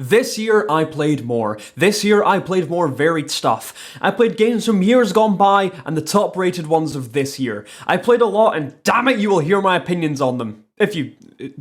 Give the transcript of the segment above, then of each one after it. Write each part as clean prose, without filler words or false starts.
This year I played more. This year I played more varied stuff. I played games from years gone by and the top rated ones of this year. I played a lot and damn it you will hear my opinions on them. If you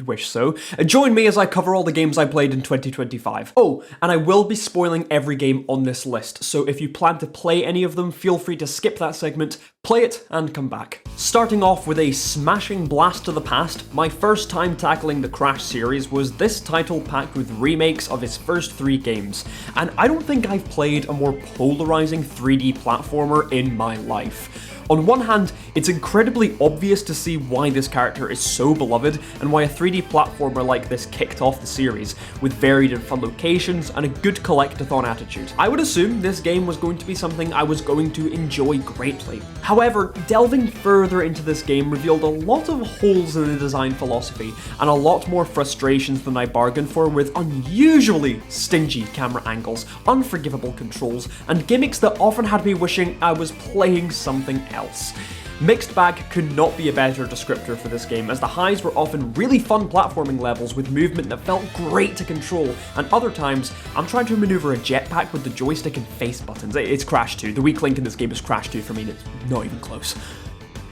wish so. Join me as I cover all the games I played in 2025. Oh, and I will be spoiling every game on this list, so if you plan to play any of them, feel free to skip that segment, play it, and come back. Starting off with a smashing blast to the past, my first time tackling the Crash series was this title packed with remakes of its first 3 games, and I don't think I've played a more polarizing 3D platformer in my life. On one hand, it's incredibly obvious to see why this character is so beloved and why a 3D platformer like this kicked off the series, with varied and fun locations and a good collectathon attitude. I would assume this game was going to be something I was going to enjoy greatly. However, delving further into this game revealed a lot of holes in the design philosophy and a lot more frustrations than I bargained for, with unusually stingy camera angles, unforgivable controls, and gimmicks that often had me wishing I was playing something else. Mixed bag could not be a better descriptor for this game, as the highs were often really fun platforming levels with movement that felt great to control, and other times I'm trying to maneuver a jetpack with the joystick and face buttons. It's Crash 2. The weak link in this game is Crash 2 for me, and it's not even close.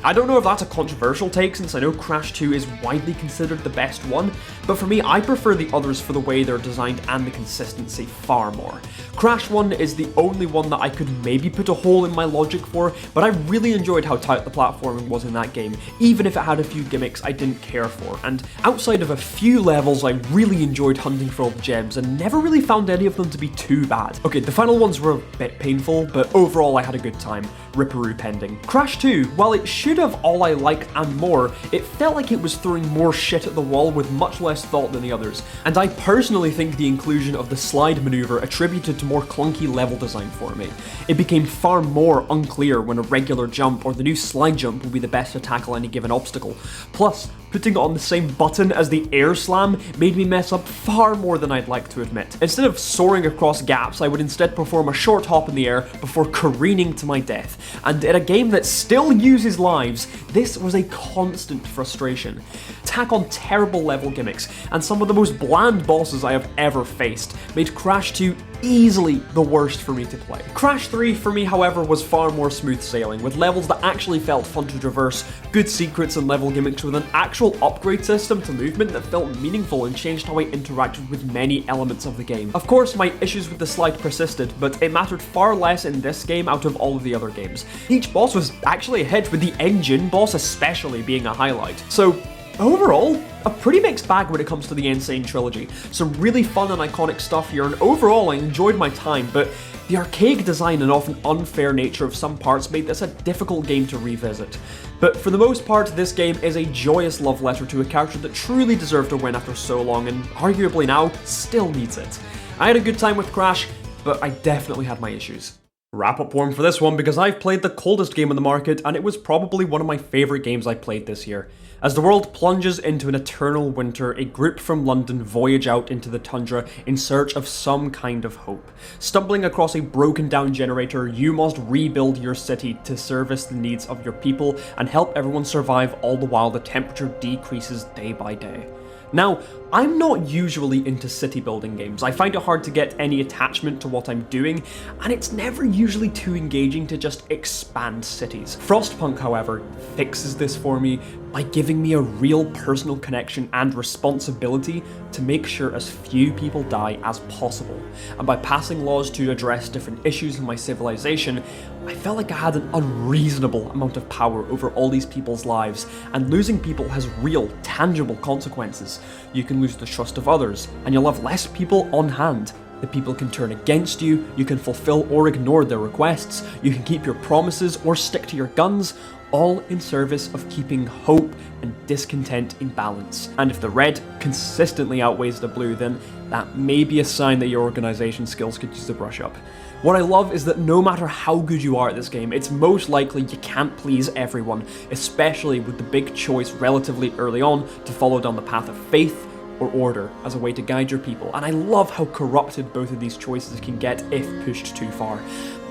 I don't know if that's a controversial take, since I know Crash 2 is widely considered the best one, but for me, I prefer the others for the way they're designed and the consistency far more. Crash 1 is the only one that I could maybe put a hole in my logic for, but I really enjoyed how tight the platforming was in that game, even if it had a few gimmicks I didn't care for, and outside of a few levels, I really enjoyed hunting for all the gems, and never really found any of them to be too bad. Okay, the final ones were a bit painful, but overall I had a good time. R.E.P.O pending. Crash 2, while it should have all I liked and more, it felt like it was throwing more shit at the wall with much less thought than the others, and I personally think the inclusion of the slide maneuver attributed to more clunky level design for me. It became far more unclear when a regular jump or the new slide jump would be the best to tackle any given obstacle. Plus, putting it on the same button as the air slam made me mess up far more than I'd like to admit. Instead of soaring across gaps, I would instead perform a short hop in the air before careening to my death. And in a game that still uses lives, this was a constant frustration. Tack on terrible level gimmicks, and some of the most bland bosses I have ever faced made Crash 2 easily the worst for me to play. Crash 3 for me, however, was far more smooth sailing, with levels that actually felt fun to traverse, good secrets and level gimmicks with an actual upgrade system to movement that felt meaningful and changed how I interacted with many elements of the game. Of course, my issues with the slide persisted, but it mattered far less in this game out of all of the other games. Each boss was actually a hit, with the engine boss especially being a highlight. So, overall, a pretty mixed bag when it comes to the Insane Trilogy. Some really fun and iconic stuff here, and overall I enjoyed my time, but the archaic design and often unfair nature of some parts made this a difficult game to revisit. But for the most part, this game is a joyous love letter to a character that truly deserved a win after so long, and arguably now still needs it. I had a good time with Crash, but I definitely had my issues. Wrap-up warm for this one because I've played the coldest game on the market, and it was probably one of my favourite games I played this year. As the world plunges into an eternal winter, a group from London voyage out into the tundra in search of some kind of hope. Stumbling across a broken down generator, you must rebuild your city to service the needs of your people and help everyone survive, all the while the temperature decreases day by day. Now, I'm not usually into city building games. I find it hard to get any attachment to what I'm doing, and it's never usually too engaging to just expand cities. Frostpunk, however, fixes this for me by giving me a real personal connection and responsibility to make sure as few people die as possible. And by passing laws to address different issues in my civilization, I felt like I had an unreasonable amount of power over all these people's lives, and losing people has real, tangible consequences. You can lose the trust of others, and you'll have less people on hand. The people can turn against you, you can fulfill or ignore their requests, you can keep your promises or stick to your guns, all in service of keeping hope and discontent in balance. And if the red consistently outweighs the blue, then that may be a sign that your organization skills could use a brush up. What I love is that no matter how good you are at this game, it's most likely you can't please everyone, especially with the big choice relatively early on to follow down the path of faith or order as a way to guide your people, and I love how corrupted both of these choices can get if pushed too far.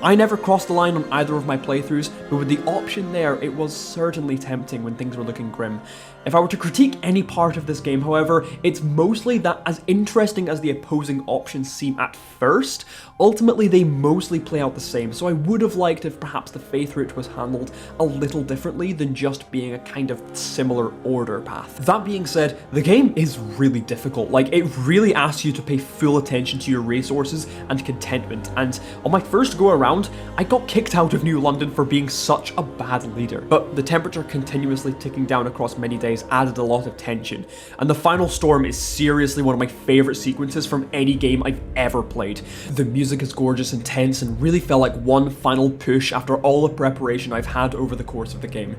I never crossed the line on either of my playthroughs, but with the option there, it was certainly tempting when things were looking grim. If I were to critique any part of this game, however, it's mostly that as interesting as the opposing options seem at first, ultimately they mostly play out the same, so I would have liked if perhaps the Faith route was handled a little differently than just being a kind of similar order path. That being said, the game is really difficult. Like, it really asks you to pay full attention to your resources and contentment, and on my first go around, I got kicked out of New London for being such a bad leader. But the temperature continuously ticking down across many days added a lot of tension, and the final storm is seriously one of my favourite sequences from any game I've ever played. The music is gorgeous and tense and really felt like one final push after all the preparation I've had over the course of the game.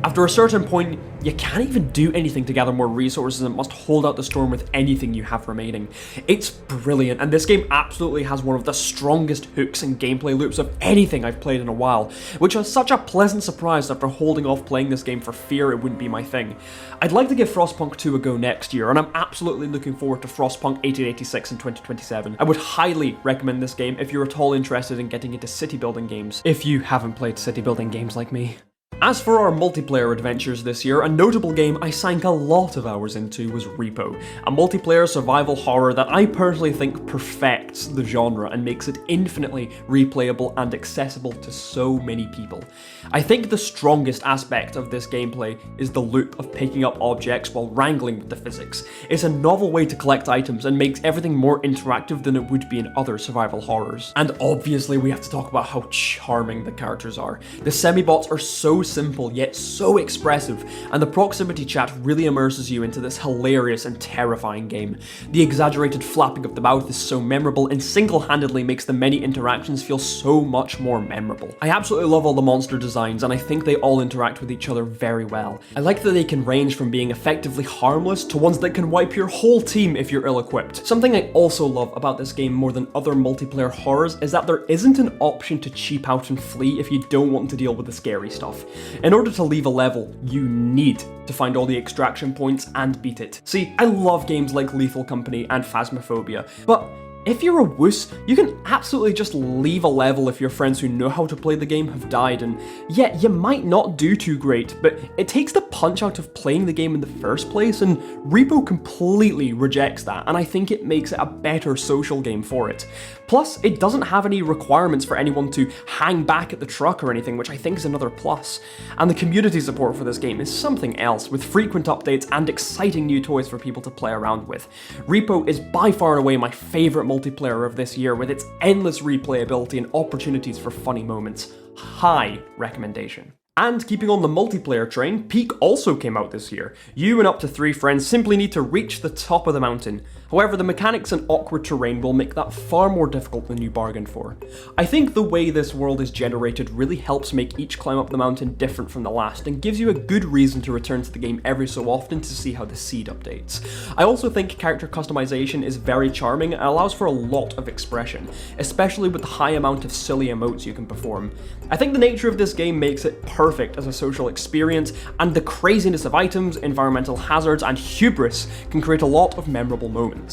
After a certain point, you can't even do anything to gather more resources and must hold out the storm with anything you have remaining. It's brilliant, and this game absolutely has one of the strongest hooks and gameplay loops of anything I've played in a while, which was such a pleasant surprise after holding off playing this game for fear it wouldn't be my thing. I'd like to give Frostpunk 2 a go next year, and I'm absolutely looking forward to Frostpunk 1886 in 2027. I would highly recommend this game if you're at all interested in getting into city building games, if you haven't played city building games like me. As for our multiplayer adventures this year, a notable game I sank a lot of hours into was R.E.P.O, a multiplayer survival horror that I personally think perfects the genre and makes it infinitely replayable and accessible to so many people. I think the strongest aspect of this gameplay is the loop of picking up objects while wrangling with the physics. It's a novel way to collect items and makes everything more interactive than it would be in other survival horrors. And obviously we have to talk about how charming the characters are. The semi-bots are so simple yet so expressive, and the proximity chat really immerses you into this hilarious and terrifying game. The exaggerated flapping of the mouth is so memorable and single-handedly makes the many interactions feel so much more memorable. I absolutely love all the monster designs, and I think they all interact with each other very well. I like that they can range from being effectively harmless to ones that can wipe your whole team if you're ill-equipped. Something I also love about this game more than other multiplayer horrors is that there isn't an option to cheap out and flee if you don't want to deal with the scary stuff. In order to leave a level, you need to find all the extraction points and beat it. See, I love games like Lethal Company and Phasmophobia, but if you're a wuss, you can absolutely just leave a level if your friends who know how to play the game have died, and yeah, you might not do too great, but it takes the punch out of playing the game in the first place, and R.E.P.O completely rejects that, and I think it makes it a better social game for it. Plus, it doesn't have any requirements for anyone to hang back at the truck or anything, which I think is another plus. And the community support for this game is something else, with frequent updates and exciting new toys for people to play around with. R.E.P.O is by far and away my favourite multiplayer of this year, with its endless replayability and opportunities for funny moments. High recommendation. And keeping on the multiplayer train, Peak also came out this year. You and up to 3 friends simply need to reach the top of the mountain. However, the mechanics and awkward terrain will make that far more difficult than you bargained for. I think the way this world is generated really helps make each climb up the mountain different from the last, and gives you a good reason to return to the game every so often to see how the seed updates. I also think character customization is very charming and allows for a lot of expression, especially with the high amount of silly emotes you can perform. I think the nature of this game makes it perfect as a social experience, and the craziness of items, environmental hazards, and hubris can create a lot of memorable moments.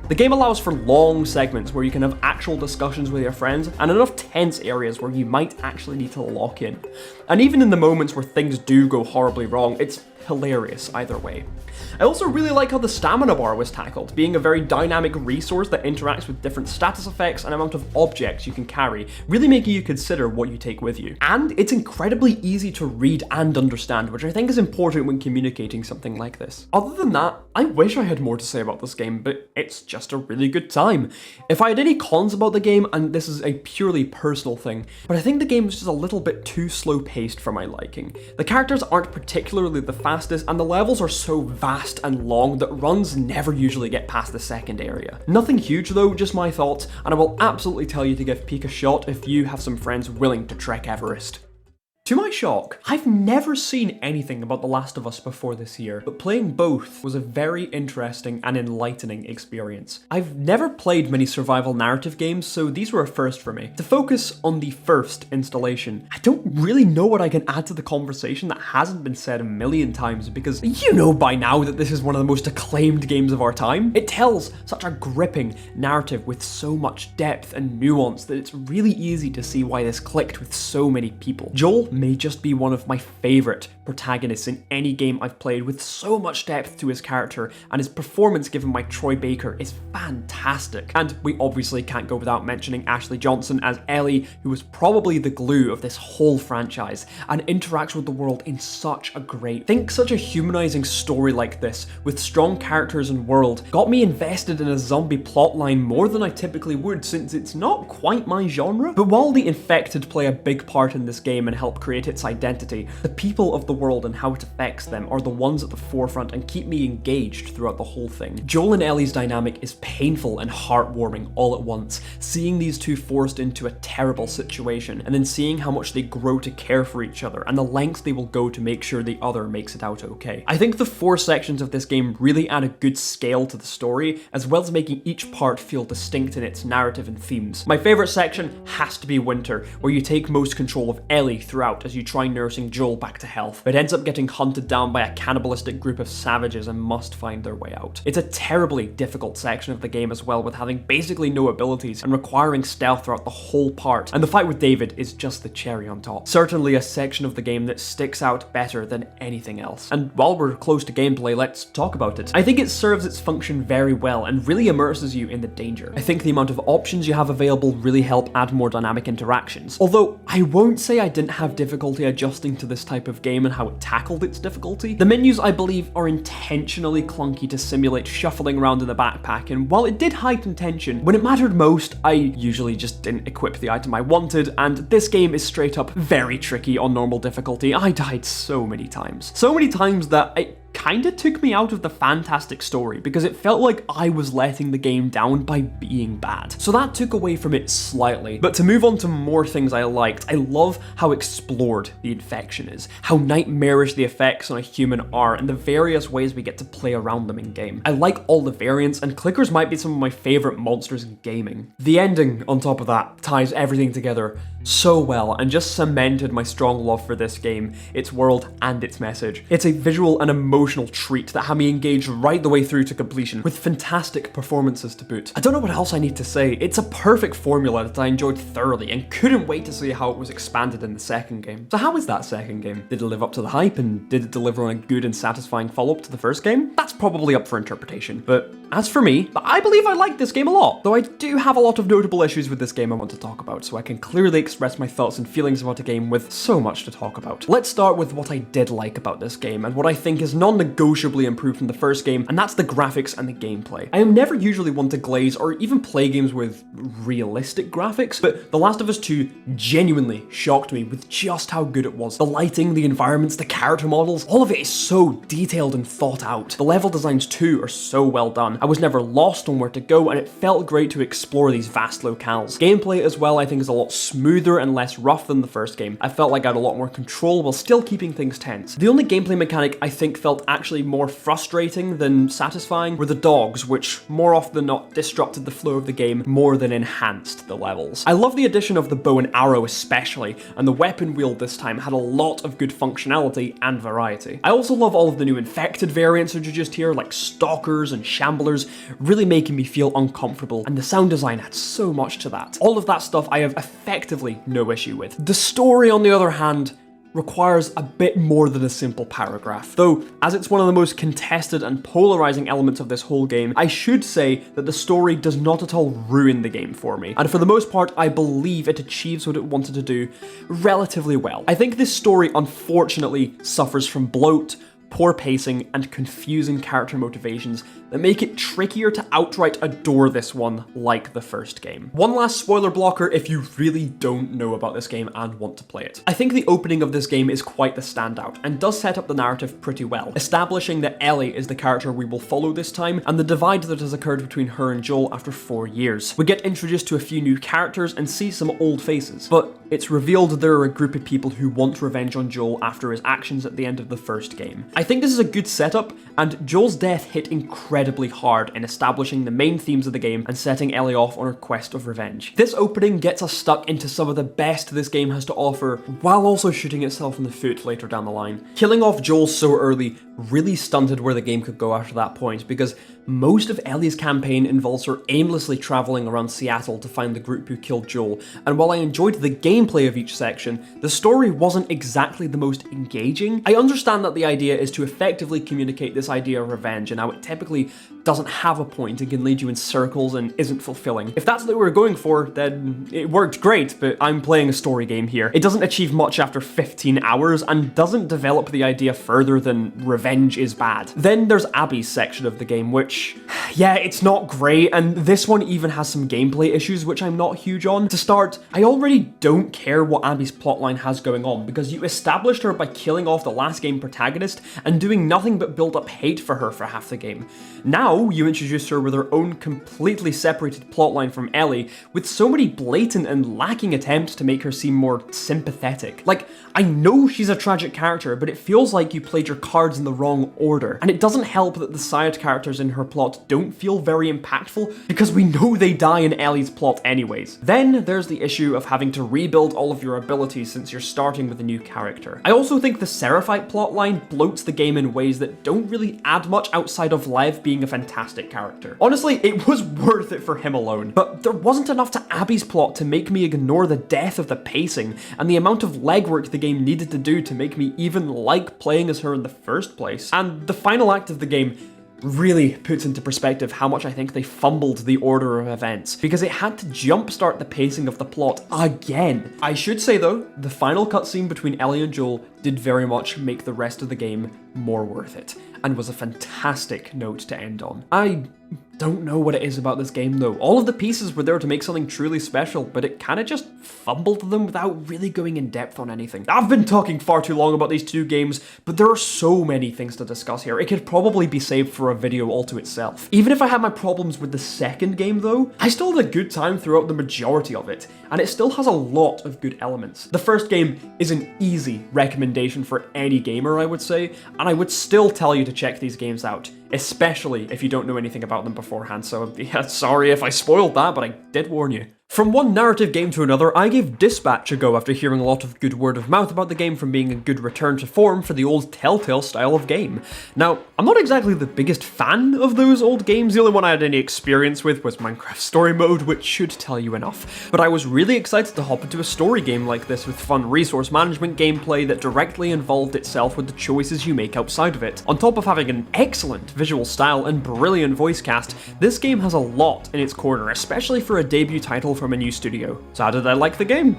The game allows for long segments where you can have actual discussions with your friends, and enough tense areas where you might actually need to lock in. And even in the moments where things do go horribly wrong, it's hilarious either way. I also really like how the stamina bar was tackled, being a very dynamic resource that interacts with different status effects and amount of objects you can carry, really making you consider what you take with you. And it's incredibly easy to read and understand, which I think is important when communicating something like this. Other than that, I wish I had more to say about this game, but it's just a really good time. If I had any cons about the game, and this is a purely personal thing, but I think the game is just a little bit too slow paced for my liking. The characters aren't particularly the fastest, and the levels are so vast and long that runs never usually get past the second area. Nothing huge though, just my thoughts, and I will absolutely tell you to give Peak a shot if you have some friends willing to trek Everest. To my shock, I've never seen anything about The Last of Us before this year, but playing both was a very interesting and enlightening experience. I've never played many survival narrative games, so these were a first for me. To focus on the first installation, I don't really know what I can add to the conversation that hasn't been said a million times, because you know by now that this is one of the most acclaimed games of our time. It tells such a gripping narrative with so much depth and nuance that it's really easy to see why this clicked with so many people. Joel may just be one of my favourite protagonists in any game I've played, with so much depth to his character, and his performance given by Troy Baker is fantastic. And we obviously can't go without mentioning Ashley Johnson as Ellie, who was probably the glue of this whole franchise, and interacts with the world in such a great... Think such a humanizing story like this, with strong characters and world, got me invested in a zombie plotline more than I typically would, since it's not quite my genre. But while the infected play a big part in this game and help create its identity, the people of the world and how it affects them are the ones at the forefront and keep me engaged throughout the whole thing. Joel and Ellie's dynamic is painful and heartwarming all at once, seeing these two forced into a terrible situation, and then seeing how much they grow to care for each other and the lengths they will go to make sure the other makes it out okay. I think the 4 sections of this game really add a good scale to the story, as well as making each part feel distinct in its narrative and themes. My favourite section has to be Winter, where you take most control of Ellie throughout as you try nursing Joel back to health, but ends up getting hunted down by a cannibalistic group of savages and must find their way out. It's a terribly difficult section of the game as well, with having basically no abilities and requiring stealth throughout the whole part, and the fight with David is just the cherry on top. Certainly a section of the game that sticks out better than anything else. And while we're close to gameplay, let's talk about it. I think it serves its function very well and really immerses you in the danger. I think the amount of options you have available really help add more dynamic interactions. Although I won't say I didn't have difficulty adjusting to this type of game and how it tackled its difficulty. The menus, I believe, are intentionally clunky to simulate shuffling around in the backpack, and while it did heighten tension, when it mattered most, I usually just didn't equip the item I wanted, and this game is straight up very tricky on normal difficulty. I died so many times. So many times that it kinda took me out of the fantastic story, because it felt like I was letting the game down by being bad. So that took away from it slightly. But to move on to more things I liked, I love how explored the infection is, how nightmarish the effects on a human are, and the various ways we get to play around them in game. I like all the variants, and clickers might be some of my favourite monsters in gaming. The ending, on top of that, ties everything together so well and just cemented my strong love for this game, its world, and its message. It's a visual and emotional treat that had me engaged right the way through to completion, with fantastic performances to boot. I don't know what else I need to say. It's a perfect formula that I enjoyed thoroughly and couldn't wait to see how it was expanded in the second game. So how is that second game? Did it live up to the hype, and did it deliver on a good and satisfying follow-up to the first game? That's probably up for interpretation, but as for me, I believe I liked this game a lot, though I do have a lot of notable issues with this game I want to talk about, so I can clearly express my thoughts and feelings about a game with so much to talk about. Let's start with what I did like about this game, and what I think is non-negotiably improved from the first game, and that's the graphics and the gameplay. I am never usually one to glaze or even play games with realistic graphics, but The Last of Us 2 genuinely shocked me with just how good it was. The lighting, the environments, the character models, all of it is so detailed and thought out. The level designs too are so well done. I was never lost on where to go, and it felt great to explore these vast locales. Gameplay as well, I think, is a lot smoother and less rough than the first game. I felt like I had a lot more control while still keeping things tense. The only gameplay mechanic I think felt actually more frustrating than satisfying were the dogs, which more often than not disrupted the flow of the game more than enhanced the levels. I love the addition of the bow and arrow especially, and the weapon wheel this time had a lot of good functionality and variety. I also love all of the new infected variants introduced here, like stalkers and shamblers, really making me feel uncomfortable, and the sound design had so much to that. All of that stuff I have effectively no issue with. The story, on the other hand, requires a bit more than a simple paragraph. Though, as it's one of the most contested and polarizing elements of this whole game, I should say that the story does not at all ruin the game for me. And for the most part, I believe it achieves what it wanted to do relatively well. I think this story unfortunately suffers from bloat, poor pacing, and confusing character motivations that make it trickier to outright adore this one like the first game. One last spoiler blocker if you really don't know about this game and want to play it. I think the opening of this game is quite the standout and does set up the narrative pretty well, establishing that Ellie is the character we will follow this time and the divide that has occurred between her and Joel after 4 years. We get introduced to a few new characters and see some old faces, but it's revealed there are a group of people who want revenge on Joel after his actions at the end of the first game. I think this is a good setup, and Joel's death hit incredibly hard in establishing the main themes of the game and setting Ellie off on her quest of revenge. This opening gets us stuck into some of the best this game has to offer, while also shooting itself in the foot later down the line. Killing off Joel so early really stunted where the game could go after that point, because most of Ellie's campaign involves her aimlessly traveling around Seattle to find the group who killed Joel, and while I enjoyed the gameplay of each section, the story wasn't exactly the most engaging. I understand that the idea is to effectively communicate this idea of revenge and how it typically doesn't have a point and can lead you in circles and isn't fulfilling. If that's what we were going for, then it worked great, but I'm playing a story game here. It doesn't achieve much after 15 hours and doesn't develop the idea further than revenge is bad. Then there's Abby's section of the game, which, yeah, it's not great, and this one even has some gameplay issues which I'm not huge on. To start, I already don't care what Abby's plotline has going on, because you established her by killing off the last game protagonist and doing nothing but build up hate for her for half the game. Now you introduce her with her own completely separated plotline from Ellie, with so many blatant and lacking attempts to make her seem more sympathetic. Like, I know she's a tragic character, but it feels like you played your cards in the wrong order, and it doesn't help that the side characters in her plot don't feel very impactful, because we know they die in Ellie's plot anyways. Then there's the issue of having to rebuild all of your abilities since you're starting with a new character. I also think the Seraphite plotline bloats the game in ways that don't really add much outside of Lev being a fantastic character. Honestly, it was worth it for him alone, but there wasn't enough to Abby's plot to make me ignore the depth of the pacing and the amount of legwork the game needed to do to make me even like playing as her in the first place. And the final act of the game really puts into perspective how much I think they fumbled the order of events, because it had to jumpstart the pacing of the plot again. I should say though, the final cutscene between Ellie and Joel did very much make the rest of the game more worth it, and was a fantastic note to end on. I don't know what it is about this game though. All of the pieces were there to make something truly special, but it kind of just fumbled them without really going in depth on anything. I've been talking far too long about these two games, but there are so many things to discuss here. It could probably be saved for a video all to itself. Even if I had my problems with the second game though, I still had a good time throughout the majority of it, and it still has a lot of good elements. The first game is an easy recommendation for any gamer, I would say, and I would still tell you to check these games out, especially if you don't know anything about them beforehand, so yeah, sorry if I spoiled that, but I did warn you. From one narrative game to another, I gave Dispatch a go after hearing a lot of good word of mouth about the game from being a good return to form for the old Telltale style of game. Now, I'm not exactly the biggest fan of those old games. The only one I had any experience with was Minecraft Story Mode, which should tell you enough. But I was really excited to hop into a story game like this with fun resource management gameplay that directly involved itself with the choices you make outside of it. On top of having an excellent visual style and brilliant voice cast, this game has a lot in its corner, especially for a debut title from a new studio. So how did I like the game?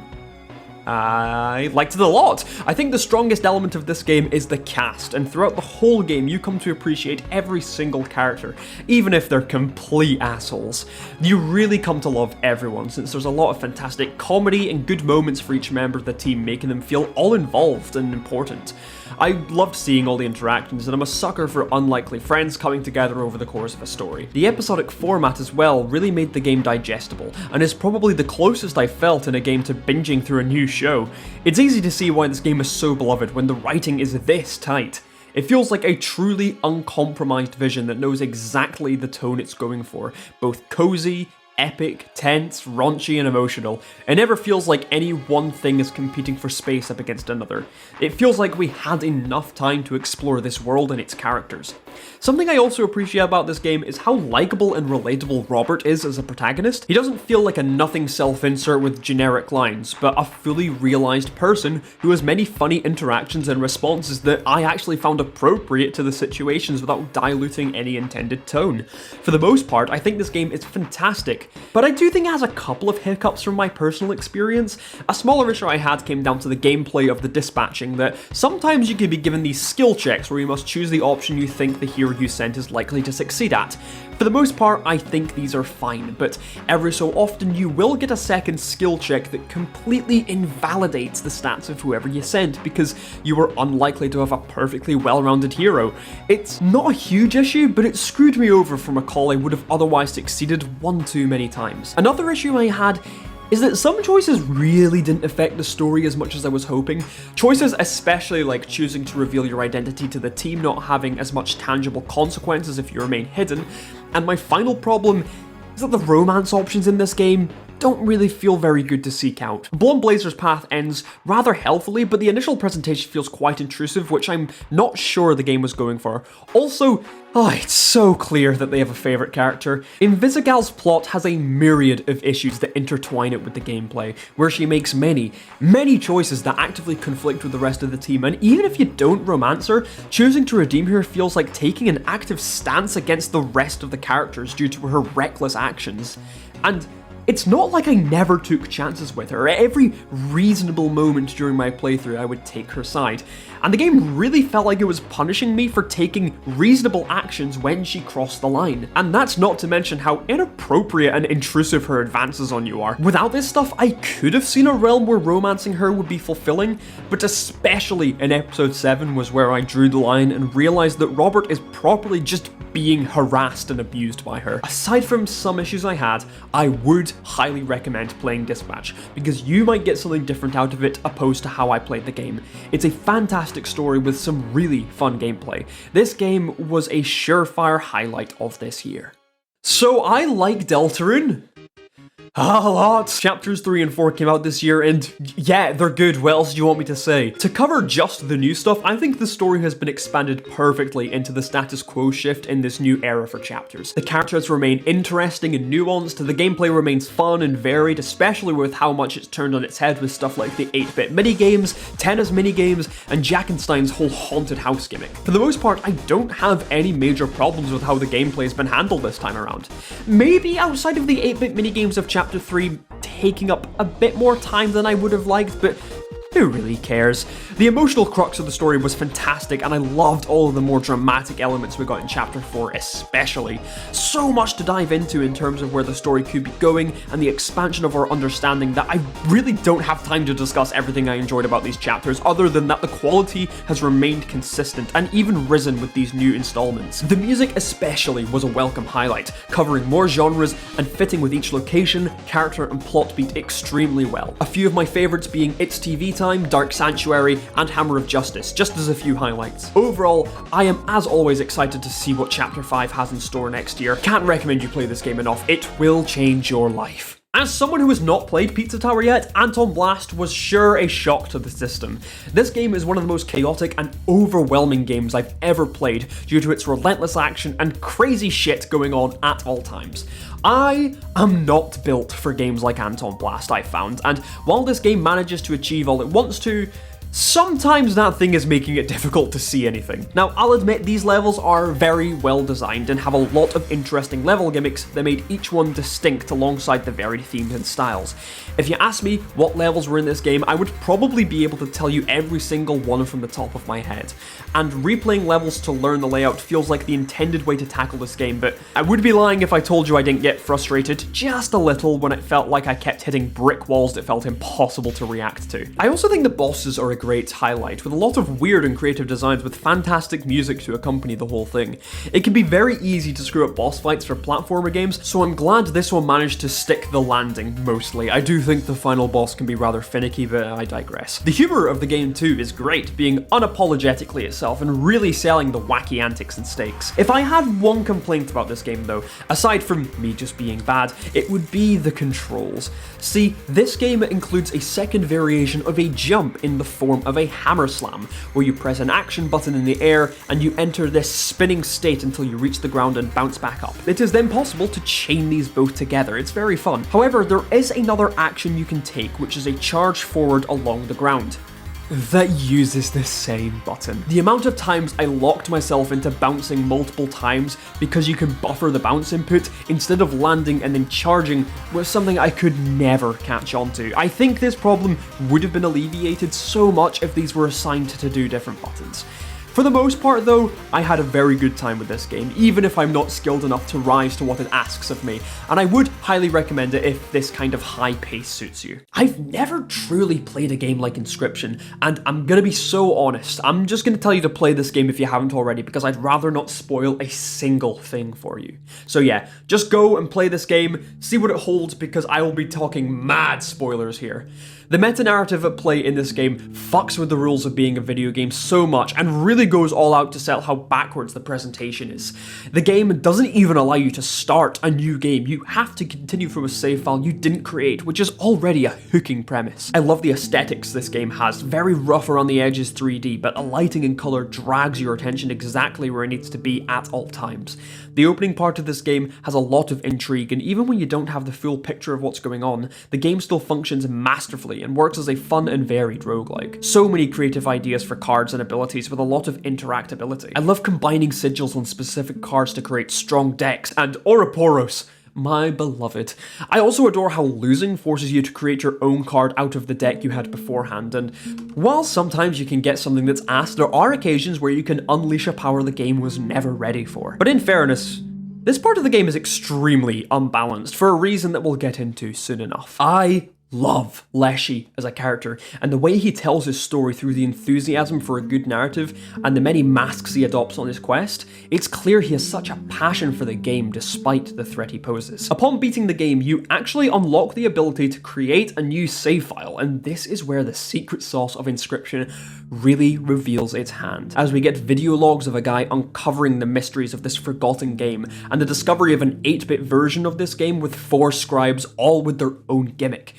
I liked it a lot. I think the strongest element of this game is the cast, and throughout the whole game you come to appreciate every single character, even if they're complete assholes. You really come to love everyone, since there's a lot of fantastic comedy and good moments for each member of the team, making them feel all involved and important. I loved seeing all the interactions, and I'm a sucker for unlikely friends coming together over the course of a story. The episodic format as well really made the game digestible, and is probably the closest I felt in a game to binging through a new show. It's easy to see why this game is so beloved when the writing is this tight. It feels like a truly uncompromised vision that knows exactly the tone it's going for, both cozy, epic, tense, raunchy, and emotional. It never feels like any one thing is competing for space up against another. It feels like we had enough time to explore this world and its characters. Something I also appreciate about this game is how likable and relatable Robert is as a protagonist. He doesn't feel like a nothing self-insert with generic lines, but a fully realized person who has many funny interactions and responses that I actually found appropriate to the situations without diluting any intended tone. For the most part, I think this game is fantastic, but I do think it has a couple of hiccups from my personal experience. A smaller issue I had came down to the gameplay of the dispatching, that sometimes you can be given these skill checks where you must choose the option you think the hero you sent is likely to succeed at. For the most part, I think these are fine, but every so often you will get a second skill check that completely invalidates the stats of whoever you sent because you were unlikely to have a perfectly well-rounded hero. It's not a huge issue, but it screwed me over from a call I would have otherwise succeeded one too many times. Another issue I had is that some choices really didn't affect the story as much as I was hoping. Choices especially like choosing to reveal your identity to the team not having as much tangible consequences if you remain hidden. And my final problem is that the romance options in this game don't really feel very good to seek out. Blonde Blazer's path ends rather healthily, but the initial presentation feels quite intrusive, which I'm not sure the game was going for. Also, it's so clear that they have a favourite character. Invisigal's plot has a myriad of issues that intertwine it with the gameplay, where she makes many choices that actively conflict with the rest of the team, and even if you don't romance her, choosing to redeem her feels like taking an active stance against the rest of the characters due to her reckless actions. And it's not like I never took chances with her. At every reasonable moment during my playthrough, I would take her side. And the game really felt like it was punishing me for taking reasonable actions when she crossed the line. And that's not to mention how inappropriate and intrusive her advances on you are. Without this stuff, I could have seen a realm where romancing her would be fulfilling, but especially in episode 7 was where I drew the line and realized that Robert is properly just being harassed and abused by her. Aside from some issues I had, I would highly recommend playing Dispatch, because you might get something different out of it opposed to how I played the game. It's a fantastic story with some really fun gameplay. This game was a surefire highlight of this year. So I like Deltarune a lot. Chapters 3 and 4 came out this year, and yeah, they're good. What else do you want me to say? To cover just the new stuff, I think the story has been expanded perfectly into the status quo shift in this new era for chapters. The characters remain interesting and nuanced, the gameplay remains fun and varied, especially with how much it's turned on its head with stuff like the 8-bit minigames, Tenna's minigames, and Jackenstein's whole haunted house gimmick. For the most part, I don't have any major problems with how the gameplay has been handled this time around. Maybe outside of the 8-bit minigames of Chapter 3 taking up a bit more time than I would have liked, but who really cares? The emotional crux of the story was fantastic, and I loved all of the more dramatic elements we got in Chapter 4 especially. So much to dive into in terms of where the story could be going, and the expansion of our understanding that I really don't have time to discuss everything I enjoyed about these chapters, other than that the quality has remained consistent, and even risen with these new installments. The music especially was a welcome highlight, covering more genres and fitting with each location, character, and plot beat extremely well. A few of my favourites being It's TV Time, Dark Sanctuary, and Hammer of Justice, just as a few highlights. Overall, I am as always excited to see what Chapter 5 has in store next year. Can't recommend you play this game enough, it will change your life. As someone who has not played Pizza Tower yet, AntonBlast was sure a shock to the system. This game is one of the most chaotic and overwhelming games I've ever played due to its relentless action and crazy shit going on at all times. I am not built for games like AntonBlast, I found, and while this game manages to achieve all it wants to, sometimes that thing is making it difficult to see anything. Now, I'll admit these levels are very well designed and have a lot of interesting level gimmicks that made each one distinct alongside the varied themes and styles. If you ask me what levels were in this game, I would probably be able to tell you every single one from the top of my head. And replaying levels to learn the layout feels like the intended way to tackle this game, but I would be lying if I told you I didn't get frustrated just a little when it felt like I kept hitting brick walls that felt impossible to react to. I also think the bosses are a great highlight, with a lot of weird and creative designs with fantastic music to accompany the whole thing. It can be very easy to screw up boss fights for platformer games, so I'm glad this one managed to stick the landing mostly. I do think the final boss can be rather finicky, but I digress. The humor of the game too is great, being unapologetically itself and really selling the wacky antics and stakes. If I had one complaint about this game though, aside from me just being bad, it would be the controls. See, this game includes a second variation of a jump in the form of a hammer slam, where you press an action button in the air and you enter this spinning state until you reach the ground and bounce back up. It is then possible to chain these both together. It's very fun. However, there is another action you can take, which is a charge forward along the ground that uses the same button. The amount of times I locked myself into bouncing multiple times because you can buffer the bounce input instead of landing and then charging was something I could never catch on to. I think this problem would have been alleviated so much if these were assigned to do different buttons. For the most part though, I had a very good time with this game, even if I'm not skilled enough to rise to what it asks of me, and I would highly recommend it if this kind of high pace suits you. I've never truly played a game like Inscryption, and I'm gonna be so honest, I'm just gonna tell you to play this game if you haven't already, because I'd rather not spoil a single thing for you. So yeah, just go and play this game, see what it holds, because I will be talking mad spoilers here. The meta-narrative at play in this game fucks with the rules of being a video game so much and really goes all out to sell how backwards the presentation is. The game doesn't even allow you to start a new game, you have to continue from a save file you didn't create, which is already a hooking premise. I love the aesthetics this game has, very rough around the edges 3D, but a lighting and colour drags your attention exactly where it needs to be at all times. The opening part of this game has a lot of intrigue, and even when you don't have the full picture of what's going on, the game still functions masterfully and works as a fun and varied roguelike. So many creative ideas for cards and abilities with a lot of interactability. I love combining sigils on specific cards to create strong decks, and Ouroboros, my beloved. I also adore how losing forces you to create your own card out of the deck you had beforehand, and while sometimes you can get something that's asked, there are occasions where you can unleash a power the game was never ready for. But in fairness, this part of the game is extremely unbalanced for a reason that we'll get into soon enough. I love Leshy as a character, and the way he tells his story through the enthusiasm for a good narrative and the many masks he adopts on his quest, it's clear he has such a passion for the game despite the threat he poses. Upon beating the game, you actually unlock the ability to create a new save file, and this is where the secret sauce of Inscryption really reveals its hand, as we get video logs of a guy uncovering the mysteries of this forgotten game, and the discovery of an 8-bit version of this game with 4 scribes, all with their own gimmick.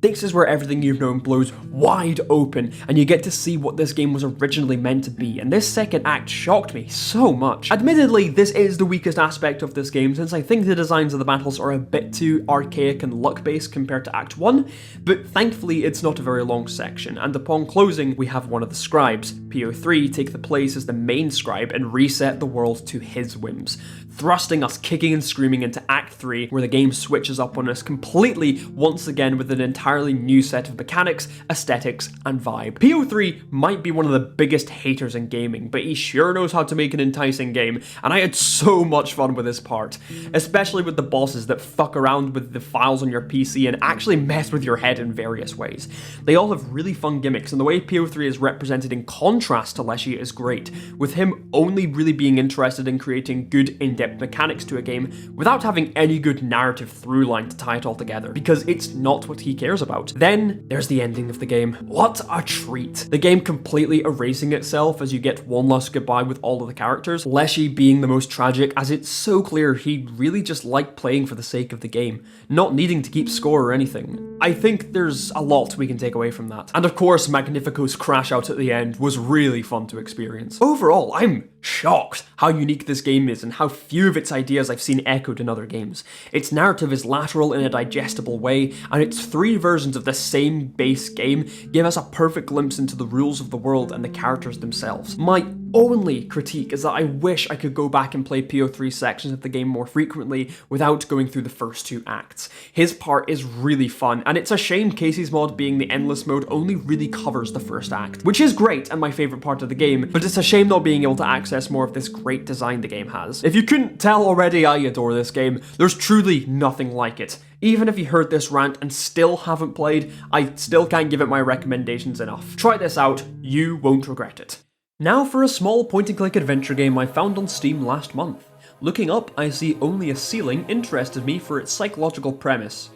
This is where everything you've known blows wide open, and you get to see what this game was originally meant to be, and this second act shocked me so much. Admittedly, this is the weakest aspect of this game, since I think the designs of the battles are a bit too archaic and luck-based compared to Act 1, but thankfully it's not a very long section, and upon closing, we have one of the scribes, PO3, take the place as the main scribe and reset the world to his whims, thrusting us kicking and screaming into Act 3, where the game switches up on us completely once again with an entirely new set of mechanics, aesthetics, and vibe. PO3 might be one of the biggest haters in gaming, but he sure knows how to make an enticing game, and I had so much fun with this part, especially with the bosses that fuck around with the files on your PC and actually mess with your head in various ways. They all have really fun gimmicks, and the way PO3 is represented in contrast to Leshy is great, with him only really being interested in creating good in-depth mechanics to a game without having any good narrative through line to tie it all together, because it's not what he cares about. Then there's the ending of the game. What a treat. The game completely erasing itself as you get one last goodbye with all of the characters, Leshy being the most tragic, as it's so clear he really just liked playing for the sake of the game, not needing to keep score or anything. I think there's a lot we can take away from that. And of course, Magnifico's crash out at the end was really fun to experience. Overall, I'm shocked how unique this game is and how few of its ideas I've seen echoed in other games. Its narrative is lateral in a digestible way, and its 3 versions of the same base game give us a perfect glimpse into the rules of the world and the characters themselves. My only critique is that I wish I could go back and play PO3 sections of the game more frequently without going through the first 2 acts. His part is really fun, and it's a shame Casey's mod being the endless mode only really covers the first act, which is great and my favourite part of the game, but it's a shame not being able to access more of this great design the game has. If you couldn't tell already, I adore this game. There's truly nothing like it. Even if you heard this rant and still haven't played, I still can't give it my recommendations enough. Try this out, you won't regret it. Now for a small point-and-click adventure game I found on Steam last month. Looking up, I see Only a Ceiling interested me for its psychological premise.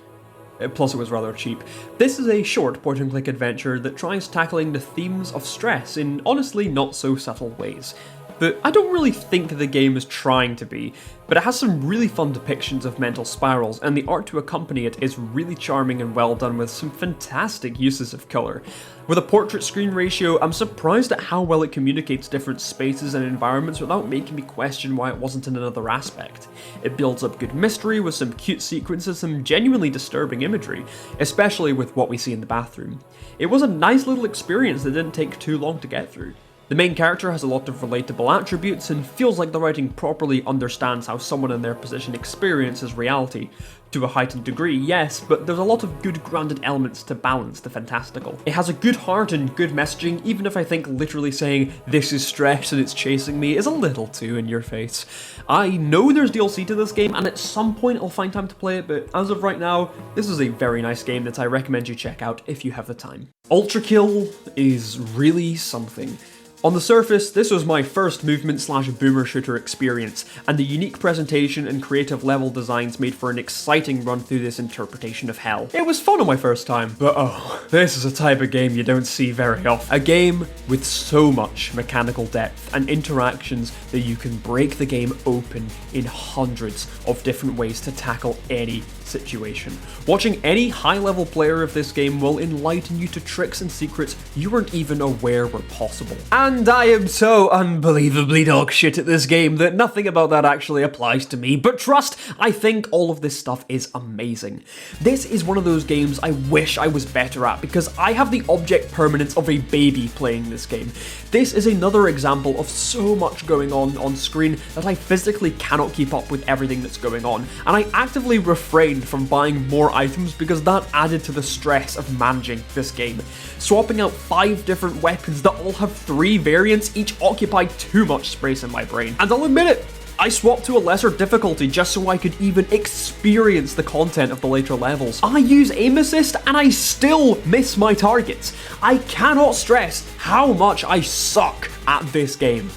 Plus it was rather cheap. This is a short point-and-click adventure that tries tackling the themes of stress in honestly not so subtle ways. But I don't really think the game is trying to be, but it has some really fun depictions of mental spirals, and the art to accompany it is really charming and well done with some fantastic uses of colour. With a portrait screen ratio, I'm surprised at how well it communicates different spaces and environments without making me question why it wasn't in another aspect. It builds up good mystery with some cute sequences and genuinely disturbing imagery, especially with what we see in the bathroom. It was a nice little experience that didn't take too long to get through. The main character has a lot of relatable attributes and feels like the writing properly understands how someone in their position experiences reality. To a heightened degree, yes, but there's a lot of good grounded elements to balance the fantastical. It has a good heart and good messaging, even if I think literally saying, "this is stress and it's chasing me," is a little too in your face. I know there's DLC to this game, and at some point I'll find time to play it, but as of right now, this is a very nice game that I recommend you check out if you have the time. Ultrakill is really something. On the surface, this was my first movement/boomer shooter experience, and the unique presentation and creative level designs made for an exciting run through this interpretation of hell. It was fun on my first time, but oh, this is a type of game you don't see very often. A game with so much mechanical depth and interactions that you can break the game open in hundreds of different ways to tackle any situation. Watching any high-level player of this game will enlighten you to tricks and secrets you weren't even aware were possible. And I am so unbelievably dog shit at this game that nothing about that actually applies to me, but trust, I think all of this stuff is amazing. This is one of those games I wish I was better at because I have the object permanence of a baby playing this game. This is another example of so much going on screen that I physically cannot keep up with everything that's going on, and I actively refrained from buying more items because that added to the stress of managing this game. Swapping out 5 different weapons that all have 3 variants each occupied too much space in my brain. And I'll admit it, I swapped to a lesser difficulty just so I could even experience the content of the later levels. I use aim assist and I still miss my targets. I cannot stress how much I suck at this game.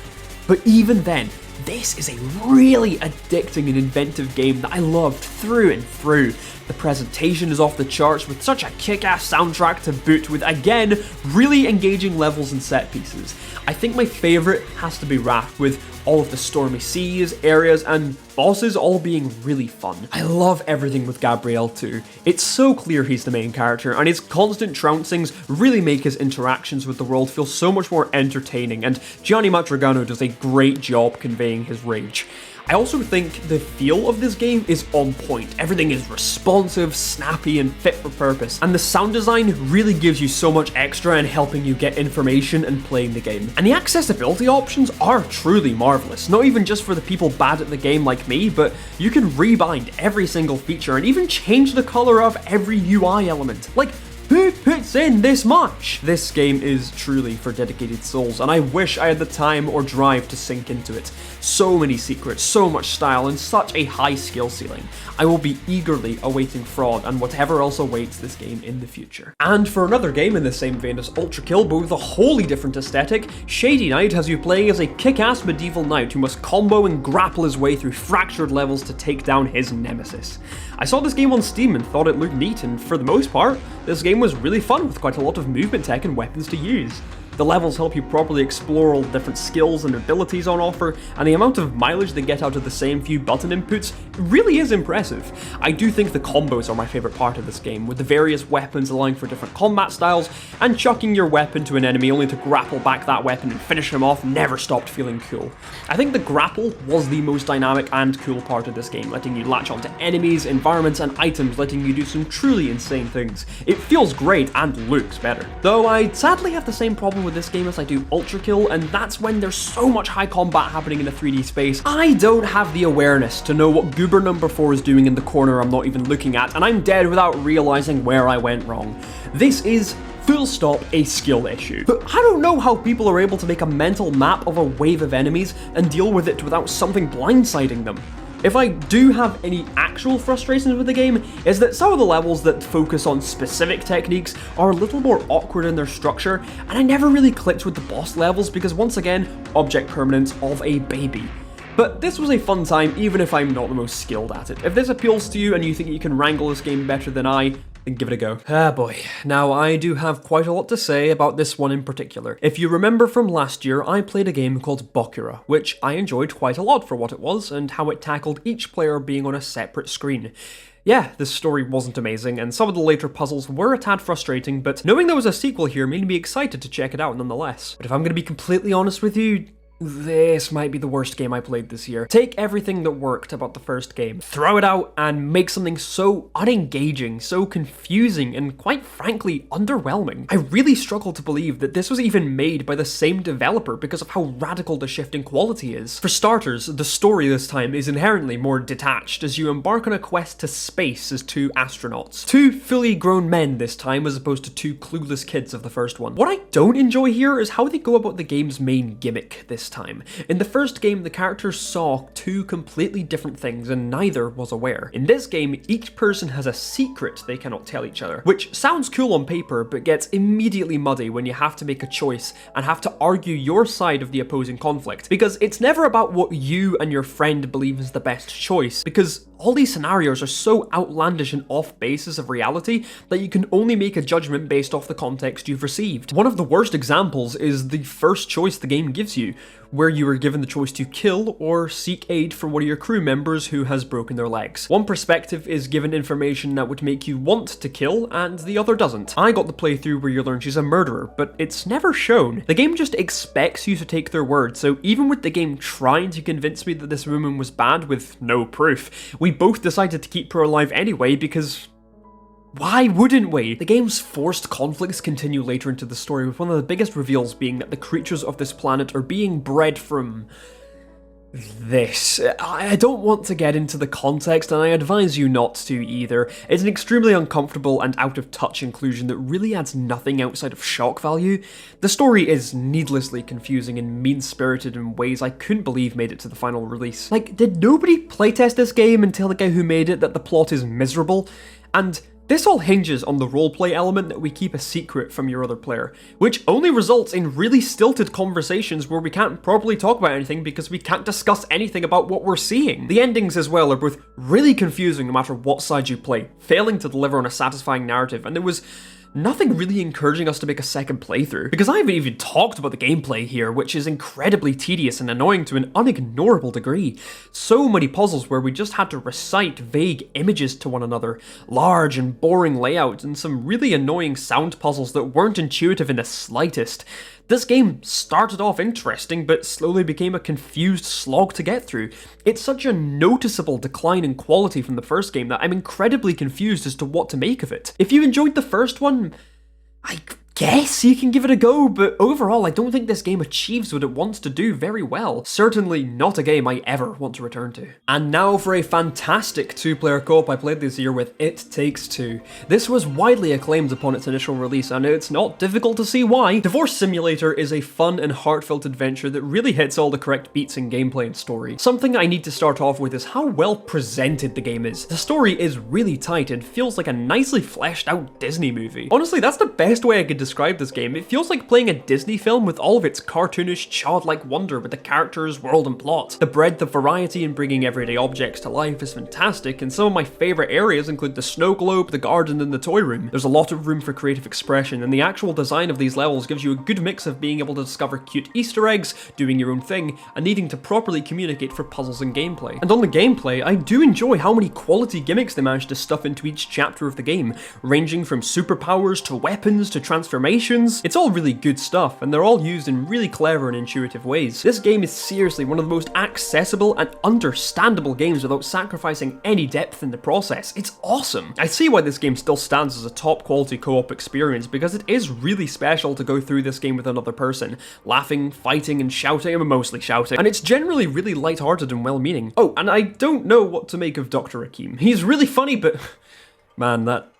But even then, this is a really addicting and inventive game that I loved through and through. The presentation is off the charts with such a kick-ass soundtrack to boot with, again, really engaging levels and set pieces. I think my favourite has to be Wrath, with all of the stormy seas, areas, and bosses all being really fun. I love everything with Gabriel too. It's so clear he's the main character, and his constant trouncings really make his interactions with the world feel so much more entertaining, and Gianni Matrigano does a great job conveying his rage. I also think the feel of this game is on point. Everything is responsive, snappy, and fit for purpose, and the sound design really gives you so much extra in helping you get information and playing the game. And the accessibility options are truly marvelous, not even just for the people bad at the game like me, but you can rebind every single feature and even change the color of every UI element. Like, who puts in this much? This game is truly for dedicated souls, and I wish I had the time or drive to sink into it. So many secrets, so much style, and such a high skill ceiling. I will be eagerly awaiting Fraud and whatever else awaits this game in the future. And for another game in the same vein as Ultrakill, but with a wholly different aesthetic, Shady Knight has you playing as a kick-ass medieval knight who must combo and grapple his way through fractured levels to take down his nemesis. I saw this game on Steam and thought it looked neat, and for the most part, this game was really fun with quite a lot of movement tech and weapons to use. The levels help you properly explore all the different skills and abilities on offer, and the amount of mileage they get out of the same few button inputs really is impressive. I do think the combos are my favourite part of this game, with the various weapons allowing for different combat styles, and chucking your weapon to an enemy only to grapple back that weapon and finish him off never stopped feeling cool. I think the grapple was the most dynamic and cool part of this game, letting you latch onto enemies, environments, and items, letting you do some truly insane things. It feels great and looks better. Though I sadly have the same problem with this game as I do Ultrakill, and that's when there's so much high combat happening in a 3D space, I don't have the awareness to know what Goober number 4 is doing in the corner I'm not even looking at, and I'm dead without realizing where I went wrong. This is full stop a skill issue. But I don't know how people are able to make a mental map of a wave of enemies and deal with it without something blindsiding them. If I do have any actual frustrations with the game, is that some of the levels that focus on specific techniques are a little more awkward in their structure, and I never really clicked with the boss levels because, once again, object permanence of a baby. But this was a fun time, even if I'm not the most skilled at it. If this appeals to you and you think you can wrangle this game better than I, then give it a go. Ah boy, now I do have quite a lot to say about this one in particular. If you remember from last year, I played a game called Bokura, which I enjoyed quite a lot for what it was and how it tackled each player being on a separate screen. Yeah, the story wasn't amazing, and some of the later puzzles were a tad frustrating, but knowing there was a sequel here made me excited to check it out nonetheless. But if I'm going to be completely honest with you, this might be the worst game I played this year. Take everything that worked about the first game, throw it out, and make something so unengaging, so confusing, and quite frankly, underwhelming. I really struggle to believe that this was even made by the same developer because of how radical the shift in quality is. For starters, the story this time is inherently more detached as you embark on a quest to space as two astronauts. Two fully grown men this time as opposed to two clueless kids of the first one. What I don't enjoy here is how they go about the game's main gimmick this time. In the first game, the characters saw two completely different things and neither was aware. In this game, each person has a secret they cannot tell each other, which sounds cool on paper but gets immediately muddy when you have to make a choice and have to argue your side of the opposing conflict, because it's never about what you and your friend believe is the best choice, because all these scenarios are so outlandish and off basis of reality that you can only make a judgment based off the context you've received. One of the worst examples is the first choice the game gives you, where you are given the choice to kill or seek aid for one of your crew members who has broken their legs. One perspective is given information that would make you want to kill, and the other doesn't. I got the playthrough where you learn she's a murderer, but it's never shown. The game just expects you to take their word, so even with the game trying to convince me that this woman was bad with no proof, we both decided to keep her alive anyway because why wouldn't we? The game's forced conflicts continue later into the story, with one of the biggest reveals being that the creatures of this planet are being bred from this. I don't want to get into the context, and I advise you not to either. It's an extremely uncomfortable and out-of-touch inclusion that really adds nothing outside of shock value. The story is needlessly confusing and mean-spirited in ways I couldn't believe made it to the final release. Like, did nobody playtest this game and tell the guy who made it that the plot is miserable? And this all hinges on the roleplay element that we keep a secret from your other player, which only results in really stilted conversations where we can't properly talk about anything because we can't discuss anything about what we're seeing. The endings as well are both really confusing no matter what side you play, failing to deliver on a satisfying narrative, and there was nothing really encouraging us to make a second playthrough, because I haven't even talked about the gameplay here, which is incredibly tedious and annoying to an unignorable degree. So many puzzles where we just had to recite vague images to one another, large and boring layouts, and some really annoying sound puzzles that weren't intuitive in the slightest. This game started off interesting, but slowly became a confused slog to get through. It's such a noticeable decline in quality from the first game that I'm incredibly confused as to what to make of it. If you enjoyed the first one, I guess you can give it a go, but overall I don't think this game achieves what it wants to do very well. Certainly not a game I ever want to return to. And now for a fantastic two-player co-op I played this year with It Takes Two. This was widely acclaimed upon its initial release, and it's not difficult to see why. Divorce Simulator is a fun and heartfelt adventure that really hits all the correct beats in gameplay and story. Something I need to start off with is how well presented the game is. The story is really tight and feels like a nicely fleshed out Disney movie. Honestly, that's the best way I could describe this game. It feels like playing a Disney film with all of its cartoonish, childlike wonder with the characters, world, and plot. The breadth of variety in bringing everyday objects to life is fantastic, and some of my favourite areas include the snow globe, the garden, and the toy room. There's a lot of room for creative expression, and the actual design of these levels gives you a good mix of being able to discover cute Easter eggs, doing your own thing, and needing to properly communicate for puzzles and gameplay. And on the gameplay, I do enjoy how many quality gimmicks they manage to stuff into each chapter of the game, ranging from superpowers to weapons to transformations. It's all really good stuff, and they're all used in really clever and intuitive ways. This game is seriously one of the most accessible and understandable games without sacrificing any depth in the process. It's awesome. I see why this game still stands as a top quality co-op experience, because it is really special to go through this game with another person, laughing, fighting, and shouting. I'm mostly shouting, and it's generally really lighthearted and well-meaning. Oh, and I don't know what to make of Dr. Akeem. He's really funny, but man, that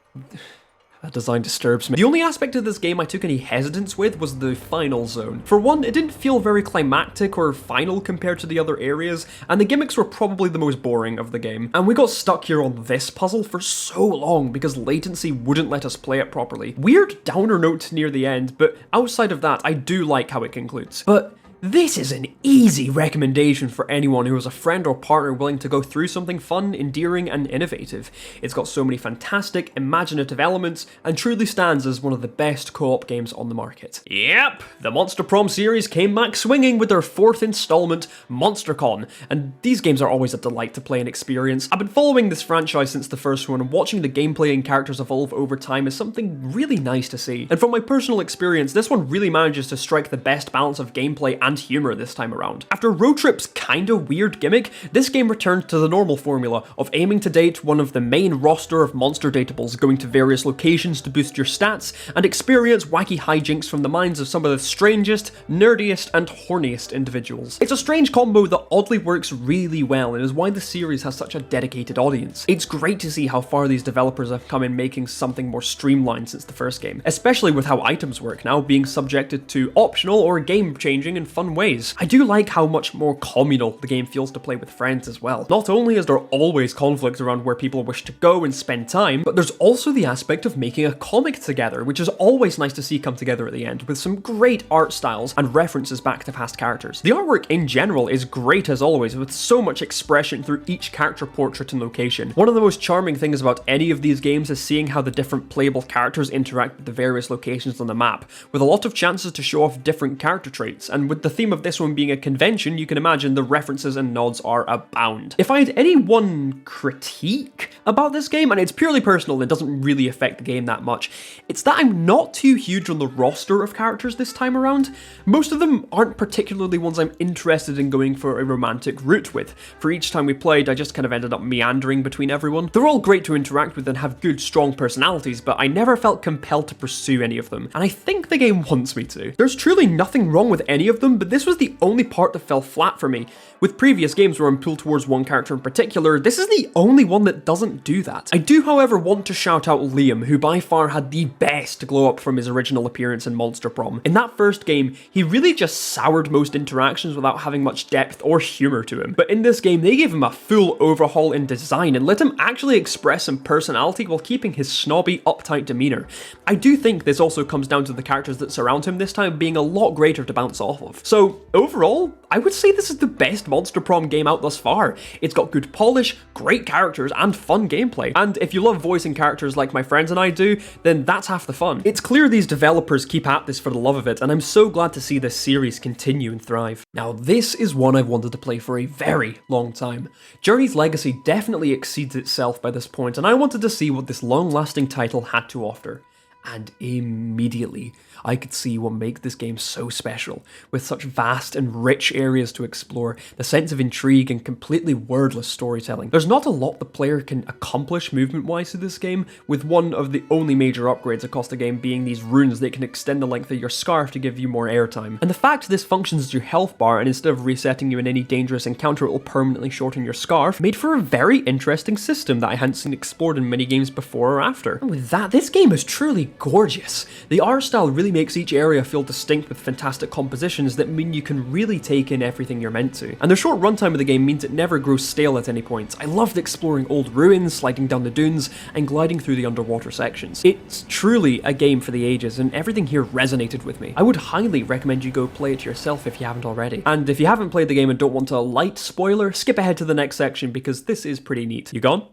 design disturbs me. The only aspect of this game I took any hesitance with was the final zone. For one, it didn't feel very climactic or final compared to the other areas, and the gimmicks were probably the most boring of the game. And we got stuck here on this puzzle for so long because latency wouldn't let us play it properly. Weird downer note near the end, but outside of that, I do like how it concludes. But this is an easy recommendation for anyone who has a friend or partner willing to go through something fun, endearing, and innovative. It's got so many fantastic, imaginative elements, and truly stands as one of the best co-op games on the market. Yep, the Monster Prom series came back swinging with their 4th installment, MonsterCon, and these games are always a delight to play and experience. I've been following this franchise since the first one, and watching the gameplay and characters evolve over time is something really nice to see. And from my personal experience, this one really manages to strike the best balance of gameplay and and humour this time around. After Road Trip's kinda weird gimmick, this game returned to the normal formula of aiming to date one of the main roster of monster datables, going to various locations to boost your stats, and experience wacky hijinks from the minds of some of the strangest, nerdiest, and horniest individuals. It's a strange combo that oddly works really well and is why the series has such a dedicated audience. It's great to see how far these developers have come in making something more streamlined since the first game, especially with how items work now being subjected to optional or game-changing and fun ways. I do like how much more communal the game feels to play with friends as well. Not only is there always conflict around where people wish to go and spend time, but there's also the aspect of making a comic together, which is always nice to see come together at the end, with some great art styles and references back to past characters. The artwork in general is great as always, with so much expression through each character portrait and location. One of the most charming things about any of these games is seeing how the different playable characters interact with the various locations on the map, with a lot of chances to show off different character traits, and with the theme of this one being a convention, you can imagine the references and nods are abound. If I had any one critique about this game, and it's purely personal, it doesn't really affect the game that much, it's that I'm not too huge on the roster of characters this time around. Most of them aren't particularly ones I'm interested in going for a romantic route with. For each time we played, I just kind of ended up meandering between everyone. They're all great to interact with and have good, strong personalities, but I never felt compelled to pursue any of them, and I think the game wants me to. There's truly nothing wrong with any of them, but this was the only part that fell flat for me. With previous games where I'm pulled towards one character in particular, this is the only one that doesn't do that. I do, however, want to shout out Liam, who by far had the best glow up from his original appearance in Monster Prom. In that first game, he really just soured most interactions without having much depth or humour to him. But in this game, they gave him a full overhaul in design and let him actually express some personality while keeping his snobby, uptight demeanour. I do think this also comes down to the characters that surround him this time being a lot greater to bounce off of. So overall, I would say this is the best Monster Prom game out thus far. It's got good polish, great characters, and fun gameplay. And if you love voicing characters like my friends and I do, then that's half the fun. It's clear these developers keep at this for the love of it, and I'm so glad to see this series continue and thrive. Now, this is one I've wanted to play for a very long time. Journey's legacy definitely exceeds itself by this point, and I wanted to see what this long-lasting title had to offer. And immediately, I could see what makes this game so special, with such vast and rich areas to explore, the sense of intrigue and completely wordless storytelling. There's not a lot the player can accomplish movement-wise to this game, with one of the only major upgrades across the game being these runes that can extend the length of your scarf to give you more airtime. And the fact this functions as your health bar, and instead of resetting you in any dangerous encounter it will permanently shorten your scarf, made for a very interesting system that I hadn't seen explored in many games before or after. And with that, this game is truly gorgeous. The art style really makes each area feel distinct with fantastic compositions that mean you can really take in everything you're meant to. And the short runtime of the game means it never grows stale at any point. I loved exploring old ruins, sliding down the dunes, and gliding through the underwater sections. It's truly a game for the ages, and everything here resonated with me. I would highly recommend you go play it yourself if you haven't already. And if you haven't played the game and don't want a light spoiler, skip ahead to the next section because this is pretty neat. You gone?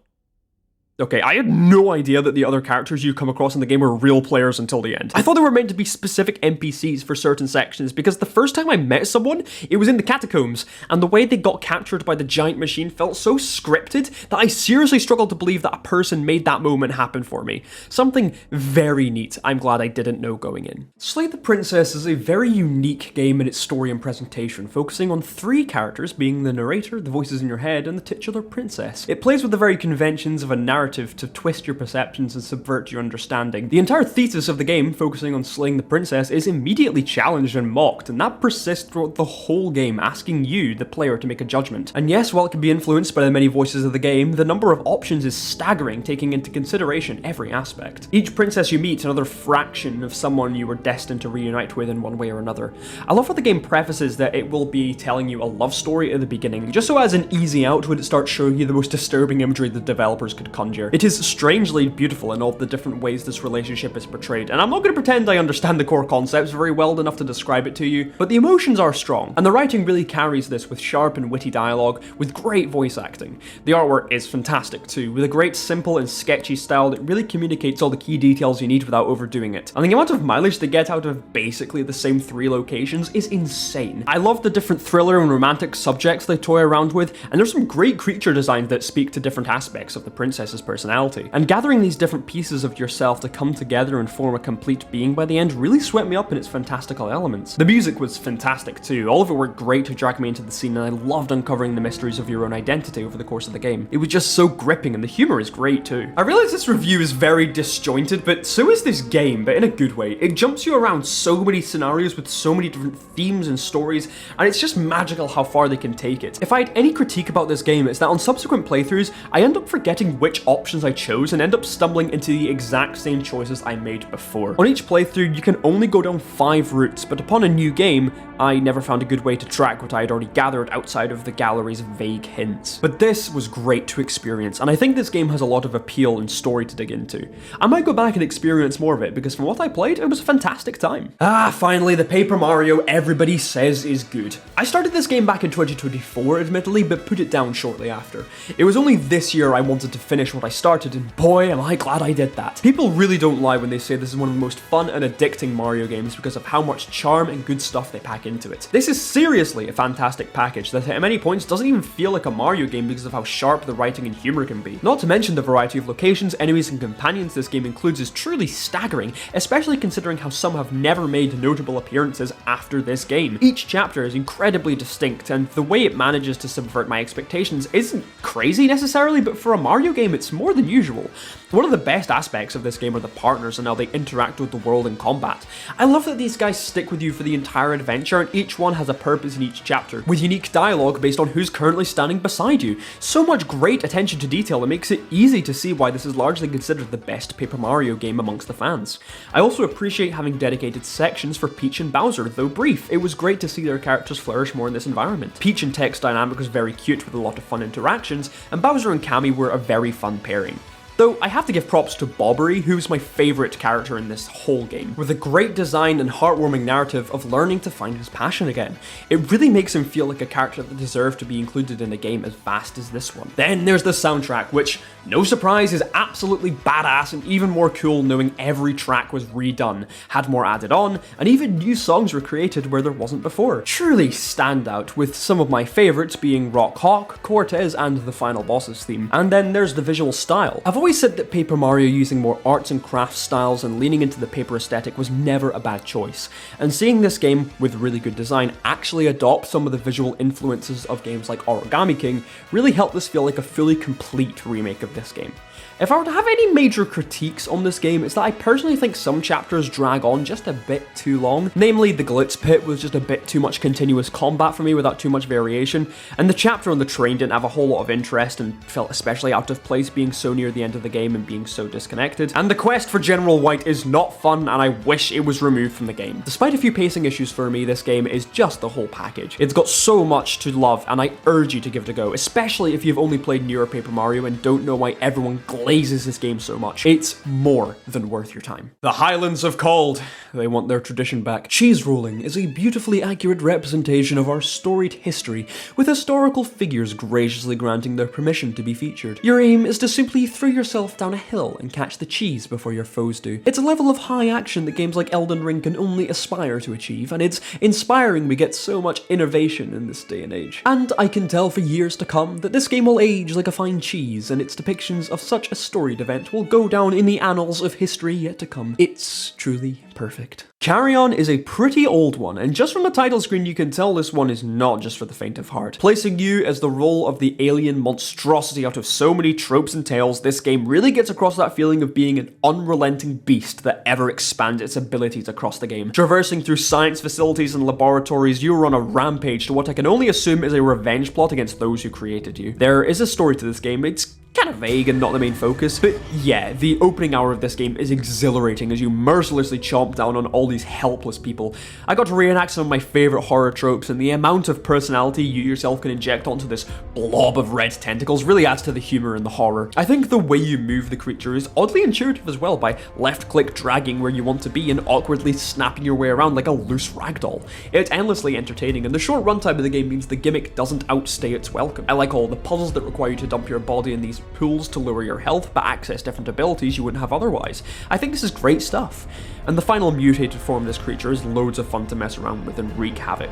Okay, I had no idea that the other characters you come across in the game were real players until the end. I thought they were meant to be specific NPCs for certain sections, because the first time I met someone, it was in the catacombs, and the way they got captured by the giant machine felt so scripted that I seriously struggled to believe that a person made that moment happen for me. Something very neat I'm glad I didn't know going in. Slay the Princess is a very unique game in its story and presentation, focusing on three characters being the narrator, the voices in your head, and the titular princess. It plays with the very conventions of a narrative to twist your perceptions and subvert your understanding. The entire thesis of the game, focusing on slaying the princess, is immediately challenged and mocked, and that persists throughout the whole game, asking you, the player, to make a judgment. And yes, while it can be influenced by the many voices of the game, the number of options is staggering, taking into consideration every aspect. Each princess you meet, another fraction of someone you were destined to reunite with in one way or another. I love how the game prefaces that it will be telling you a love story at the beginning, just so as an easy out when it starts showing you the most disturbing imagery the developers could conjure. It is strangely beautiful in all the different ways this relationship is portrayed, and I'm not going to pretend I understand the core concepts very well enough to describe it to you, but the emotions are strong, and the writing really carries this with sharp and witty dialogue, with great voice acting. The artwork is fantastic too, with a great simple and sketchy style that really communicates all the key details you need without overdoing it. And the amount of mileage they get out of basically the same three locations is insane. I love the different thriller and romantic subjects they toy around with, and there's some great creature designs that speak to different aspects of the princess's personality. And gathering these different pieces of yourself to come together and form a complete being by the end really swept me up in its fantastical elements. The music was fantastic too. All of it worked great to drag me into the scene, and I loved uncovering the mysteries of your own identity over the course of the game. It was just so gripping, and the humor is great too. I realize this review is very disjointed, but so is this game, but in a good way. It jumps you around so many scenarios with so many different themes and stories, and it's just magical how far they can take it. If I had any critique about this game, it's that on subsequent playthroughs, I end up forgetting which options I chose and end up stumbling into the exact same choices I made before. On each playthrough, you can only go down 5 routes, but upon a new game, I never found a good way to track what I had already gathered outside of the gallery's vague hints. But this was great to experience, and I think this game has a lot of appeal and story to dig into. I might go back and experience more of it, because from what I played, it was a fantastic time. Finally, the Paper Mario everybody says is good. I started this game back in 2024, admittedly, but put it down shortly after. It was only this year I wanted to finish what I started, and boy, am I glad I did that. People really don't lie when they say this is one of the most fun and addicting Mario games because of how much charm and good stuff they pack into it. This is seriously a fantastic package that at many points doesn't even feel like a Mario game because of how sharp the writing and humor can be. Not to mention the variety of locations, enemies, and companions this game includes is truly staggering, especially considering how some have never made notable appearances after this game. Each chapter is incredibly distinct, and the way it manages to subvert my expectations isn't crazy necessarily, but for a Mario game it's more than usual. One of the best aspects of this game are the partners and how they interact with the world in combat. I love that these guys stick with you for the entire adventure, and each one has a purpose in each chapter, with unique dialogue based on who's currently standing beside you. So much great attention to detail that makes it easy to see why this is largely considered the best Paper Mario game amongst the fans. I also appreciate having dedicated sections for Peach and Bowser, though brief. It was great to see their characters flourish more in this environment. Peach and Tech's dynamic was very cute with a lot of fun interactions, and Bowser and Cammy were a very fun pairing. Though I have to give props to Bobbery, who's my favourite character in this whole game, with a great design and heartwarming narrative of learning to find his passion again. It really makes him feel like a character that deserved to be included in a game as vast as this one. Then there's the soundtrack, which, no surprise, is absolutely badass and even more cool knowing every track was redone, had more added on, and even new songs were created where there wasn't before. Truly standout, with some of my favourites being Rock Hawk, Cortez, and the final boss's theme. And then there's the visual style. I've always said that Paper Mario using more arts and crafts styles and leaning into the paper aesthetic was never a bad choice, and seeing this game, with really good design, actually adopt some of the visual influences of games like Origami King really helped this feel like a fully complete remake of this game. If I were to have any major critiques on this game, it's that I personally think some chapters drag on just a bit too long. Namely, the Glitz Pit was just a bit too much continuous combat for me without too much variation, and the chapter on the train didn't have a whole lot of interest and felt especially out of place being so near the end of the game and being so disconnected. And the quest for General White is not fun, and I wish it was removed from the game. Despite a few pacing issues for me, this game is just the whole package. It's got so much to love, and I urge you to give it a go, especially if you've only played newer Paper Mario and don't know why everyone glazes this game so much. It's more than worth your time. The Highlands have called. They want their tradition back. Cheese rolling is a beautifully accurate representation of our storied history, with historical figures graciously granting their permission to be featured. Your aim is to simply throw yourself down a hill and catch the cheese before your foes do. It's a level of high action that games like Elden Ring can only aspire to achieve, and it's inspiring we get so much innovation in this day and age. And I can tell for years to come that this game will age like a fine cheese, and its depictions of such a storied event will go down in the annals of history yet to come. It's truly perfect. Carrion is a pretty old one, and just from the title screen you can tell this one is not just for the faint of heart. Placing you as the role of the alien monstrosity out of so many tropes and tales, this game really gets across that feeling of being an unrelenting beast that ever expands its abilities across the game. Traversing through science facilities and laboratories, you are on a rampage to what I can only assume is a revenge plot against those who created you. There is a story to this game. It's kind of vague and not the main focus, but yeah, the opening hour of this game is exhilarating as you mercilessly chomp down on all these helpless people. I got to reenact some of my favourite horror tropes, and the amount of personality you yourself can inject onto this blob of red tentacles really adds to the humour and the horror. I think the way you move the creature is oddly intuitive as well, by left-click dragging where you want to be and awkwardly snapping your way around like a loose ragdoll. It's endlessly entertaining, and the short runtime of the game means the gimmick doesn't outstay its welcome. I like all the puzzles that require you to dump your body in these pools to lower your health but access different abilities you wouldn't have otherwise. I think this is great stuff. and the final mutated form of this creature is loads of fun to mess around with and wreak havoc.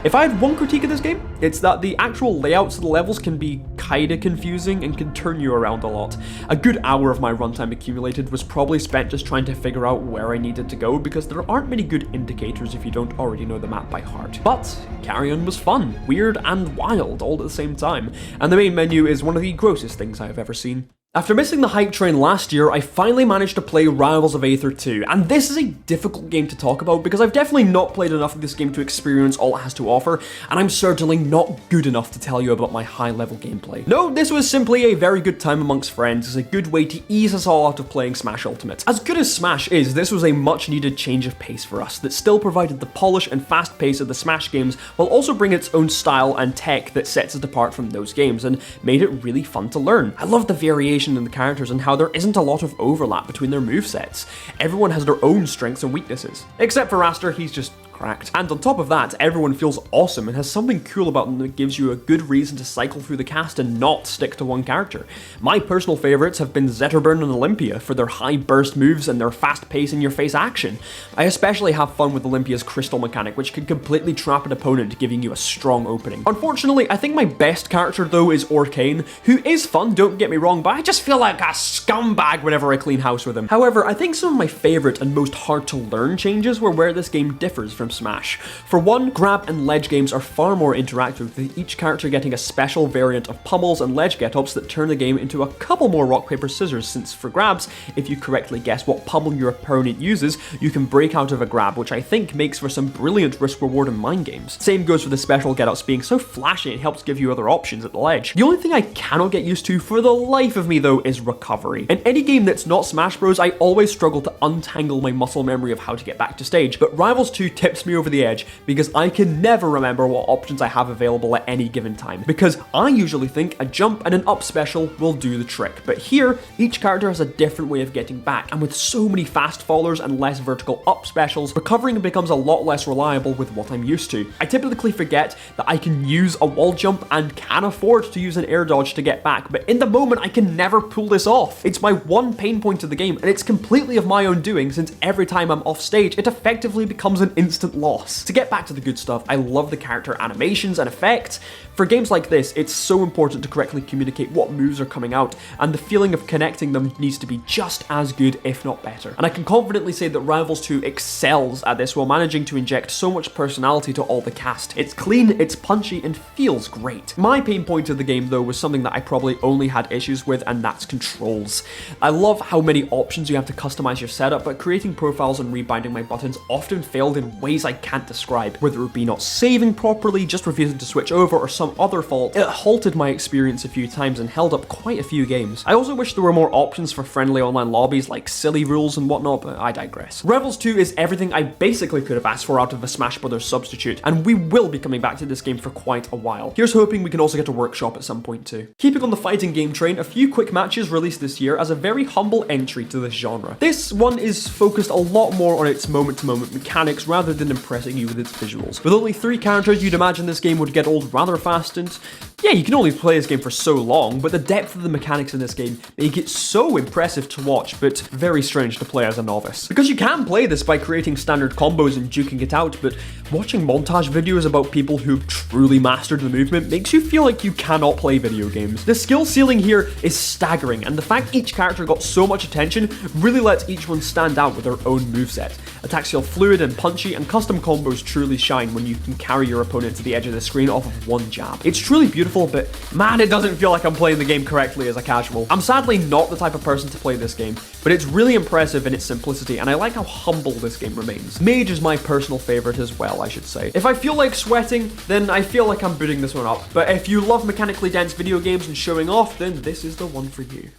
If I had one critique of this game, it's that the actual layouts of the levels can be kinda confusing and can turn you around a lot. A good hour of my runtime accumulated was probably spent just trying to figure out where I needed to go, because there aren't many good indicators if you don't already know the map by heart. But Carrion was fun, weird, and wild all at the same time, and the main menu is one of the grossest things I have ever seen. After missing the hype train last year, I finally managed to play Rivals of Aether 2, and this is a difficult game to talk about because I've definitely not played enough of this game to experience all it has to offer, and I'm certainly not good enough to tell you about my high-level gameplay. No, this was simply a very good time amongst friends. It's a good way to ease us all out of playing Smash Ultimate. As good as Smash is, this was a much-needed change of pace for us that still provided the polish and fast pace of the Smash games, while also bringing its own style and tech that sets it apart from those games, and made it really fun to learn. I love the variation in the characters and how there isn't a lot of overlap between their movesets. Everyone has their own strengths and weaknesses. Except for Aster, he's just cracked. And on top of that, everyone feels awesome and has something cool about them that gives you a good reason to cycle through the cast and not stick to one character. My personal favourites have been Zetterburn and Olympia for their high burst moves and their fast pace in-your-face action. I especially have fun with Olympia's crystal mechanic, which can completely trap an opponent, giving you a strong opening. Unfortunately, I think my best character though is Orcane, who is fun, don't get me wrong, but I just feel like a scumbag whenever I clean house with him. However, I think some of my favourite and most hard to learn changes were where this game differs from Smash. For one, grab and ledge games are far more interactive, with each character getting a special variant of pummels and ledge get-ups that turn the game into a couple more rock, paper, scissors, since for grabs, if you correctly guess what pummel your opponent uses, you can break out of a grab, which I think makes for some brilliant risk-reward and mind games. Same goes for the special get-ups being so flashy it helps give you other options at the ledge. The only thing I cannot get used to for the life of me though is recovery. In any game that's not Smash Bros, I always struggle to untangle my muscle memory of how to get back to stage, but Rivals 2 tips me over the edge because I can never remember what options I have available at any given time, because I usually think a jump and an up special will do the trick, but here each character has a different way of getting back, and with so many fast fallers and less vertical up specials, recovering becomes a lot less reliable with what I'm used to. I typically forget that I can use a wall jump and can afford to use an air dodge to get back, but in the moment I can never pull this off. It's my one pain point of the game, and it's completely of my own doing, since every time I'm off stage it effectively becomes an instant loss. To get back to the good stuff, I love the character animations and effects. For games like this, it's so important to correctly communicate what moves are coming out, and the feeling of connecting them needs to be just as good, if not better. And I can confidently say that Rivals 2 excels at this while managing to inject so much personality to all the cast. It's clean, it's punchy, and feels great. My pain point of the game though was something that I probably only had issues with, and that's controls. I love how many options you have to customize your setup, but creating profiles and rebinding my buttons often failed in ways I can't describe. Whether it be not saving properly, just refusing to switch over, or some other fault, it halted my experience a few times and held up quite a few games. I also wish there were more options for friendly online lobbies like silly rules and whatnot, but I digress. Rivals 2 is everything I basically could have asked for out of a Smash Bros. Substitute, and we will be coming back to this game for quite a while. Here's hoping we can also get a workshop at some point too. Keeping on the fighting game train, a few quick matches released this year as a very humble entry to this genre. This one is focused a lot more on its moment-to-moment mechanics rather than impressing you with its visuals. With only 3 characters, you'd imagine this game would get old rather fast, and yeah, you can only play this game for so long, but the depth of the mechanics in this game make it so impressive to watch, but very strange to play as a novice. Because you can play this by creating standard combos and duking it out, but watching montage videos about people who've truly mastered the movement makes you feel like you cannot play video games. The skill ceiling here is staggering, and the fact each character got so much attention really lets each one stand out with their own moveset. Attacks feel fluid and punchy, and custom combos truly shine when you can carry your opponent to the edge of the screen off of one jab. It's truly beautiful, but man, it doesn't feel like I'm playing the game correctly as a casual. I'm sadly not the type of person to play this game, but it's really impressive in its simplicity, and I like how humble this game remains. Mage is my personal favorite as well, I should say. If I feel like sweating, then I feel like I'm booting this one up, but if you love mechanically dense video games and showing off, then this is the one for you.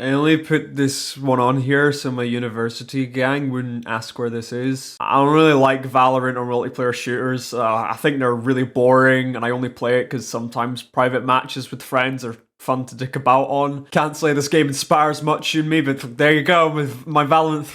I only put this one on here so my university gang wouldn't ask where this is. I don't really like Valorant or multiplayer shooters. I think they're really boring, and I only play it because sometimes private matches with friends are fun to dick about on. Can't say this game inspires much in me, but there you go with my Valorant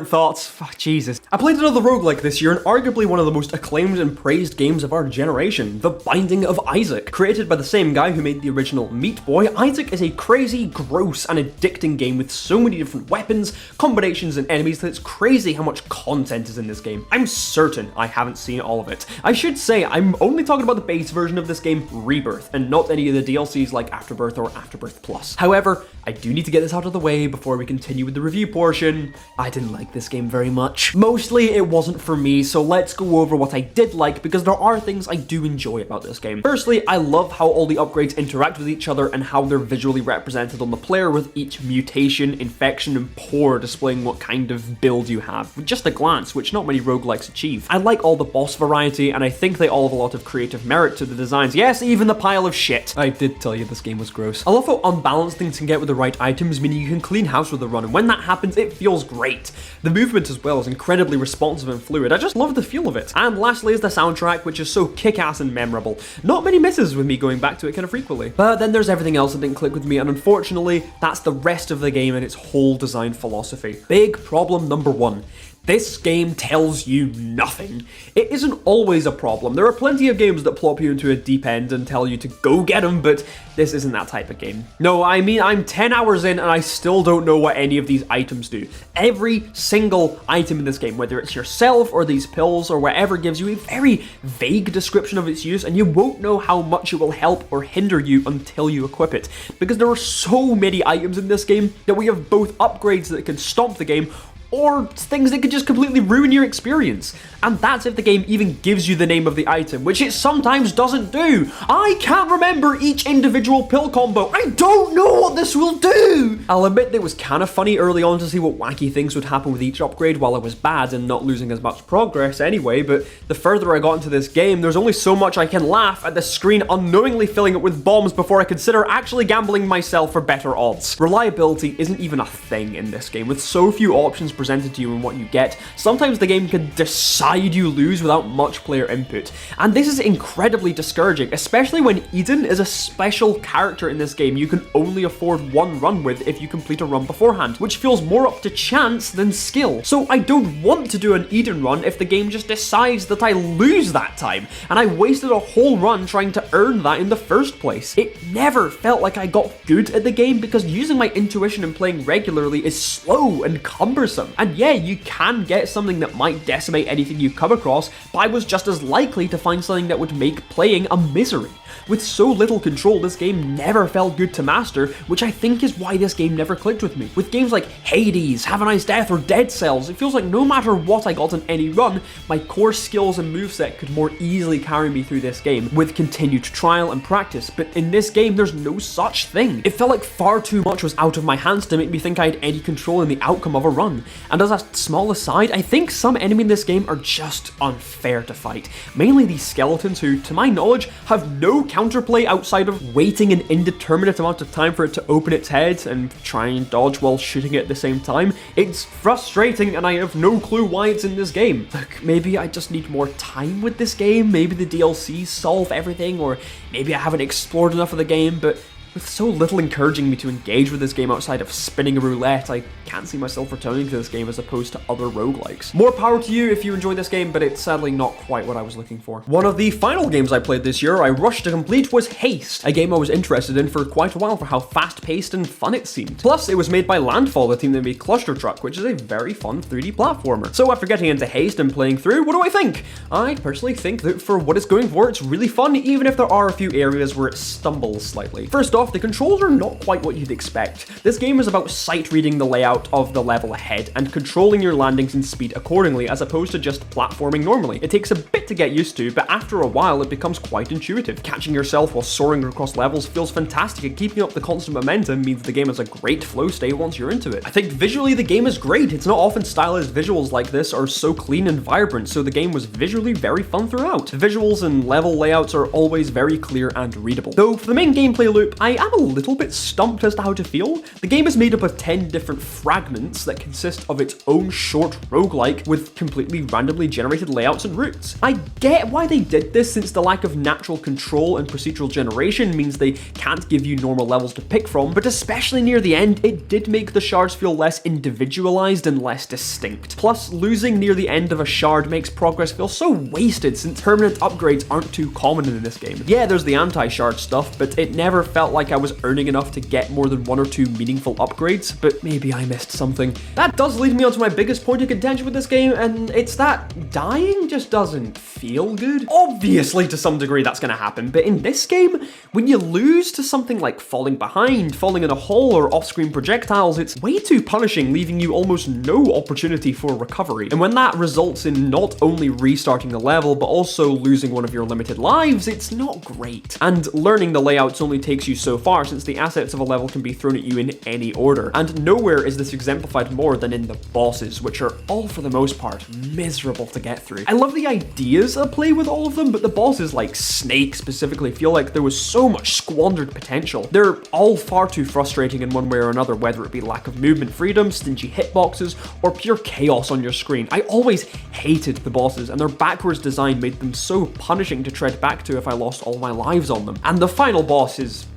thoughts. Fuck, Jesus. I played another roguelike this year, and arguably one of the most acclaimed and praised games of our generation, The Binding of Isaac. Created by the same guy who made the original Meat Boy, Isaac is a crazy, gross, and addicting game with so many different weapons, combinations, and enemies that it's crazy how much content is in this game. I'm certain I haven't seen all of it. I should say, I'm only talking about the base version of this game, Rebirth, and not any of the DLCs like Afterbirth or Afterbirth Plus. However, I do need to get this out of the way before we continue with the review portion. I didn't like this game very much. Mostly it wasn't for me, so let's go over what I did like, because there are things I do enjoy about this game. Firstly, I love how all the upgrades interact with each other and how they're visually represented on the player, with each mutation, infection, and pore displaying what kind of build you have, with just a glance, which not many roguelikes achieve. I like all the boss variety, and I think they all have a lot of creative merit to the designs. Yes, even the pile of shit. I did tell you this game was gross. I love how unbalanced things can get with the right items, meaning you can clean house with a run, and when that happens, it feels great. The movement as well is incredibly responsive and fluid. I just love the feel of it. And lastly is the soundtrack, which is so kick-ass and memorable. Not many misses with me going back to it kind of frequently. But then there's everything else that didn't click with me, and unfortunately, that's the rest of the game and its whole design philosophy. Big problem number one. This game tells you nothing. It isn't always a problem. There are plenty of games that plop you into a deep end and tell you to go get them, but this isn't that type of game. No, I mean, I'm 10 hours in and I still don't know what any of these items do. Every single item in this game, whether it's yourself or these pills or whatever, gives you a very vague description of its use, and you won't know how much it will help or hinder you until you equip it. Because there are so many items in this game that we have both upgrades that can stomp the game, or things that could just completely ruin your experience. And that's if the game even gives you the name of the item, which it sometimes doesn't do. I can't remember each individual pill combo. I don't know what this will do. I'll admit that it was kind of funny early on to see what wacky things would happen with each upgrade while I was bad and not losing as much progress anyway, but the further I got into this game, there's only so much I can laugh at the screen unknowingly filling it with bombs before I consider actually gambling myself for better odds. Reliability isn't even a thing in this game, with so few options presented to you and what you get. Sometimes the game can decide you lose without much player input, and this is incredibly discouraging, especially when Eden is a special character in this game you can only afford one run with if you complete a run beforehand, which feels more up to chance than skill. So I don't want to do an Eden run if the game just decides that I lose that time, and I wasted a whole run trying to earn that in the first place. It never felt like I got good at the game because using my intuition and playing regularly is slow and cumbersome. And yeah, you can get something that might decimate anything you come across, but I was just as likely to find something that would make playing a misery. With so little control, this game never felt good to master, which I think is why this game never clicked with me. With games like Hades, Have a Nice Death, or Dead Cells, it feels like no matter what I got on any run, my core skills and moveset could more easily carry me through this game, with continued trial and practice, but in this game, there's no such thing. It felt like far too much was out of my hands to make me think I had any control in the outcome of a run. And as a small aside, I think some enemies in this game are just unfair to fight. Mainly these skeletons who, to my knowledge, have no counterplay outside of waiting an indeterminate amount of time for it to open its head and try and dodge while shooting it at the same time. It's frustrating and I have no clue why it's in this game. Look, maybe I just need more time with this game, maybe the DLCs solve everything, or maybe I haven't explored enough of the game, but with so little encouraging me to engage with this game outside of spinning a roulette, I can't see myself returning to this game as opposed to other roguelikes. More power to you if you enjoy this game, but it's sadly not quite what I was looking for. One of the final games I played this year I rushed to complete was Haste, a game I was interested in for quite a while for how fast-paced and fun it seemed. Plus, it was made by Landfall, the team that made Cluster Truck, which is a very fun 3D platformer. So after getting into Haste and playing through, what do I think? I personally think that for what it's going for, it's really fun, even if there are a few areas where it stumbles slightly. First off, the controls are not quite what you'd expect. This game is about sight reading the layout of the level ahead and controlling your landings and speed accordingly, as opposed to just platforming normally. It takes a bit to get used to, but after a while it becomes quite intuitive. Catching yourself while soaring across levels feels fantastic, and keeping up the constant momentum means the game has a great flow state once you're into it. I think visually the game is great. It's not often stylized visuals like this are so clean and vibrant, so the game was visually very fun throughout. The visuals and level layouts are always very clear and readable. Though for the main gameplay loop, I am a little bit stumped as to how to feel. The game is made up of 10 different fragments that consist of its own short roguelike with completely randomly generated layouts and routes. I get why they did this, since the lack of natural control and procedural generation means they can't give you normal levels to pick from, but especially near the end, it did make the shards feel less individualized and less distinct. Plus, losing near the end of a shard makes progress feel so wasted, since permanent upgrades aren't too common in this game. Yeah, there's the anti-shard stuff, but it never felt like I was earning enough to get more than 1 or 2 meaningful upgrades, but maybe I missed something. That does lead me on to my biggest point of contention with this game, and it's that dying just doesn't feel good. Obviously, to some degree that's gonna happen, but in this game, when you lose to something like falling behind, falling in a hole, or off-screen projectiles, it's way too punishing, leaving you almost no opportunity for recovery. And when that results in not only restarting the level, but also losing one of your limited lives, it's not great. And learning the layouts only takes you so far, since the assets of a level can be thrown at you in any order. And nowhere is this exemplified more than in the bosses, which are all for the most part miserable to get through. I love the ideas at play with all of them, but the bosses like Snake specifically feel like there was so much squandered potential. They're all far too frustrating in one way or another, whether it be lack of movement freedom, stingy hitboxes, or pure chaos on your screen. I always hated the bosses, and their backwards design made them so punishing to tread back to if I lost all my lives on them. And the final boss is...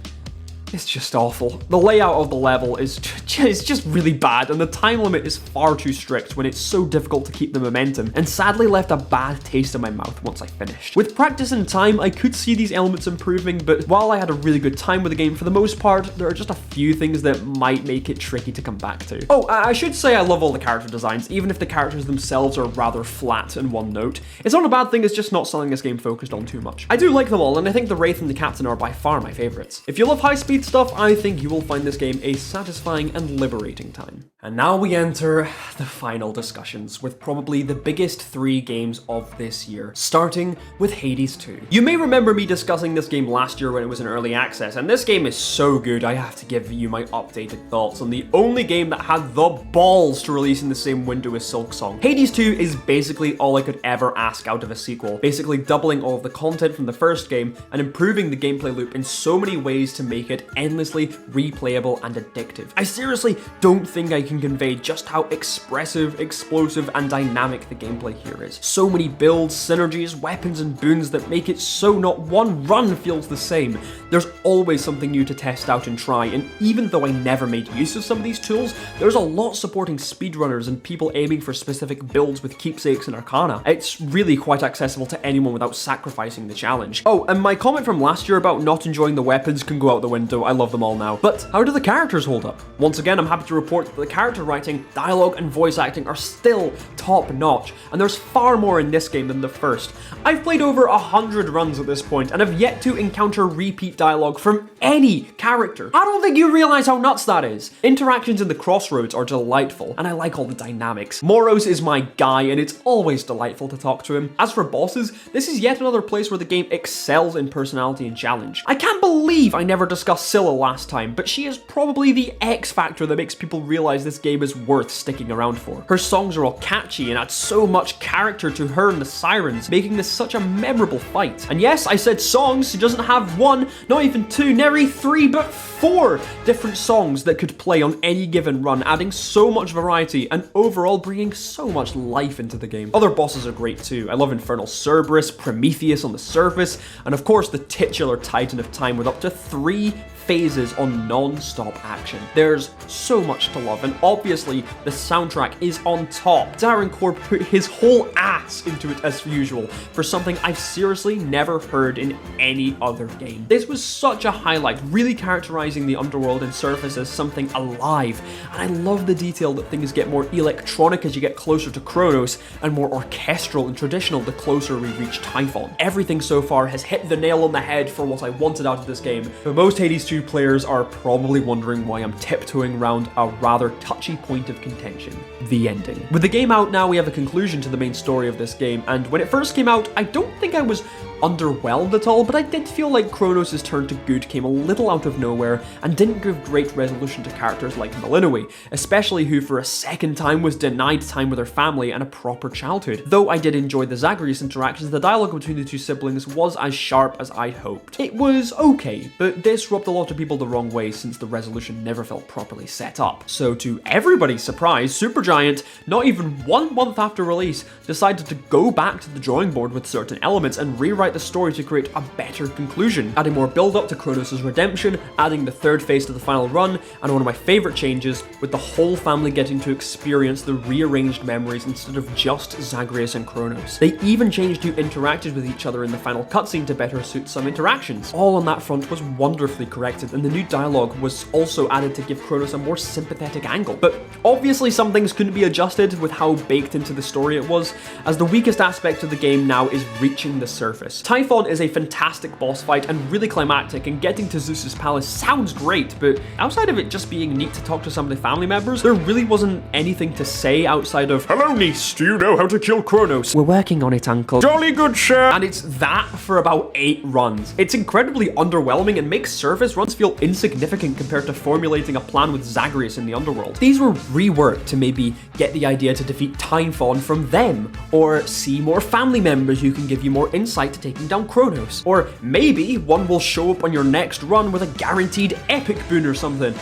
it's just awful. The layout of the level is just really bad, and the time limit is far too strict when it's so difficult to keep the momentum, and sadly left a bad taste in my mouth once I finished. With practice and time, I could see these elements improving, but while I had a really good time with the game for the most part, there are just a few things that might make it tricky to come back to. Oh, I should say I love all the character designs, even if the characters themselves are rather flat and one note. It's not a bad thing, it's just not something this game focused on too much. I do like them all, and I think the Wraith and the Captain are by far my favorites. If you love high-speed stuff, I think you will find this game a satisfying and liberating time. And now we enter the final discussions with probably the biggest 3 games of this year, starting with Hades 2. You may remember me discussing this game last year when it was in early access, and this game is so good I have to give you my updated thoughts on the only game that had the balls to release in the same window as Silksong. Hades 2 is basically all I could ever ask out of a sequel, basically doubling all of the content from the first game and improving the gameplay loop in so many ways to make it endlessly replayable and addictive. I seriously don't think I can convey just how expressive, explosive, and dynamic the gameplay here is. So many builds, synergies, weapons, and boons that make it so not one run feels the same. There's always something new to test out and try, and even though I never made use of some of these tools, there's a lot supporting speedrunners and people aiming for specific builds with keepsakes and arcana. It's really quite accessible to anyone without sacrificing the challenge. Oh, and my comment from last year about not enjoying the weapons can go out the window. I love them all now. But how do the characters hold up? Once again, I'm happy to report that the character writing, dialogue, and voice acting are still top notch, and there's far more in this game than the first. I've played over 100 runs at this point and have yet to encounter repeat dialogue from any character. I don't think you realize how nuts that is. Interactions in the crossroads are delightful, and I like all the dynamics. Moros is my guy, and it's always delightful to talk to him. As for bosses, this is yet another place where the game excels in personality and challenge. I can't believe I never discussed Scylla last time, but she is probably the X factor that makes people realize this game is worth sticking around for. Her songs are all catchy and add so much character to her and the sirens, making this such a memorable fight. And yes, I said songs. She doesn't have 1, not even 2, nary 3, but 4 different songs that could play on any given run, adding so much variety and overall bringing so much life into the game. Other bosses are great too. I love Infernal Cerberus, Prometheus on the surface, and of course the titular Titan of Time with up to 3 phases on non-stop action. There's so much to love, and obviously the soundtrack is on top. Darren Core put his whole ass into it as usual for something I've seriously never heard in any other game. This was such a highlight, really characterizing the underworld and surface as something alive, and I love the detail that things get more electronic as you get closer to Kronos, and more orchestral and traditional the closer we reach Typhon. Everything so far has hit the nail on the head for what I wanted out of this game, but most Hades 2 players are probably wondering why I'm tiptoeing around a rather touchy point of contention: the ending. With the game out now, we have a conclusion to the main story of this game, and when it first came out, I don't think I was underwhelmed at all, but I did feel like Kronos' turn to good came a little out of nowhere and didn't give great resolution to characters like Malinois, especially who for a second time was denied time with her family and a proper childhood. Though I did enjoy the Zagreus interactions, the dialogue between the two siblings was as sharp as I'd hoped. It was okay, but this rubbed a lot of people the wrong way since the resolution never felt properly set up. So to everybody's surprise, Supergiant, not even 1 month after release, decided to go back to the drawing board with certain elements and rewrite the story to create a better conclusion, adding more build-up to Kronos' redemption, adding the third phase to the final run, and one of my favourite changes, with the whole family getting to experience the rearranged memories instead of just Zagreus and Kronos. They even changed who interacted with each other in the final cutscene to better suit some interactions. All on that front was wonderfully corrected, and the new dialogue was also added to give Kronos a more sympathetic angle. But obviously some things couldn't be adjusted with how baked into the story it was, as the weakest aspect of the game now is reaching the surface. Typhon is a fantastic boss fight and really climactic, and getting to Zeus's palace sounds great, but outside of it just being neat to talk to some of the family members, there really wasn't anything to say outside of, "Hello niece, do you know how to kill Kronos? We're working on it, uncle. Jolly good, sir." And it's that for about 8 runs. It's incredibly underwhelming and makes surface runs feel insignificant compared to formulating a plan with Zagreus in the underworld. These were reworked to maybe get the idea to defeat Typhon from them, or see more family members who can give you more insight to taking down Kronos, or maybe one will show up on your next run with a guaranteed epic boon or something.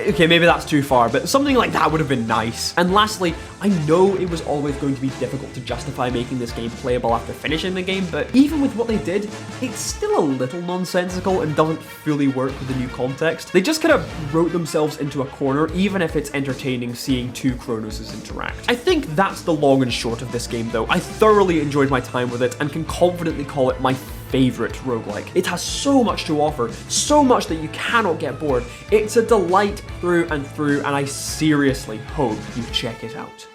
Okay, maybe that's too far, but something like that would have been nice. And lastly, I know it was always going to be difficult to justify making this game playable after finishing the game, but even with what they did, it's still a little nonsensical and doesn't fully work with the new context. They just kind of wrote themselves into a corner, even if it's entertaining seeing two Kronoses interact. I think that's the long and short of this game though. I thoroughly enjoyed my time with it and can confidently call it my favorite roguelike. It has so much to offer, so much that you cannot get bored. It's a delight through and through, and I seriously hope you check it out.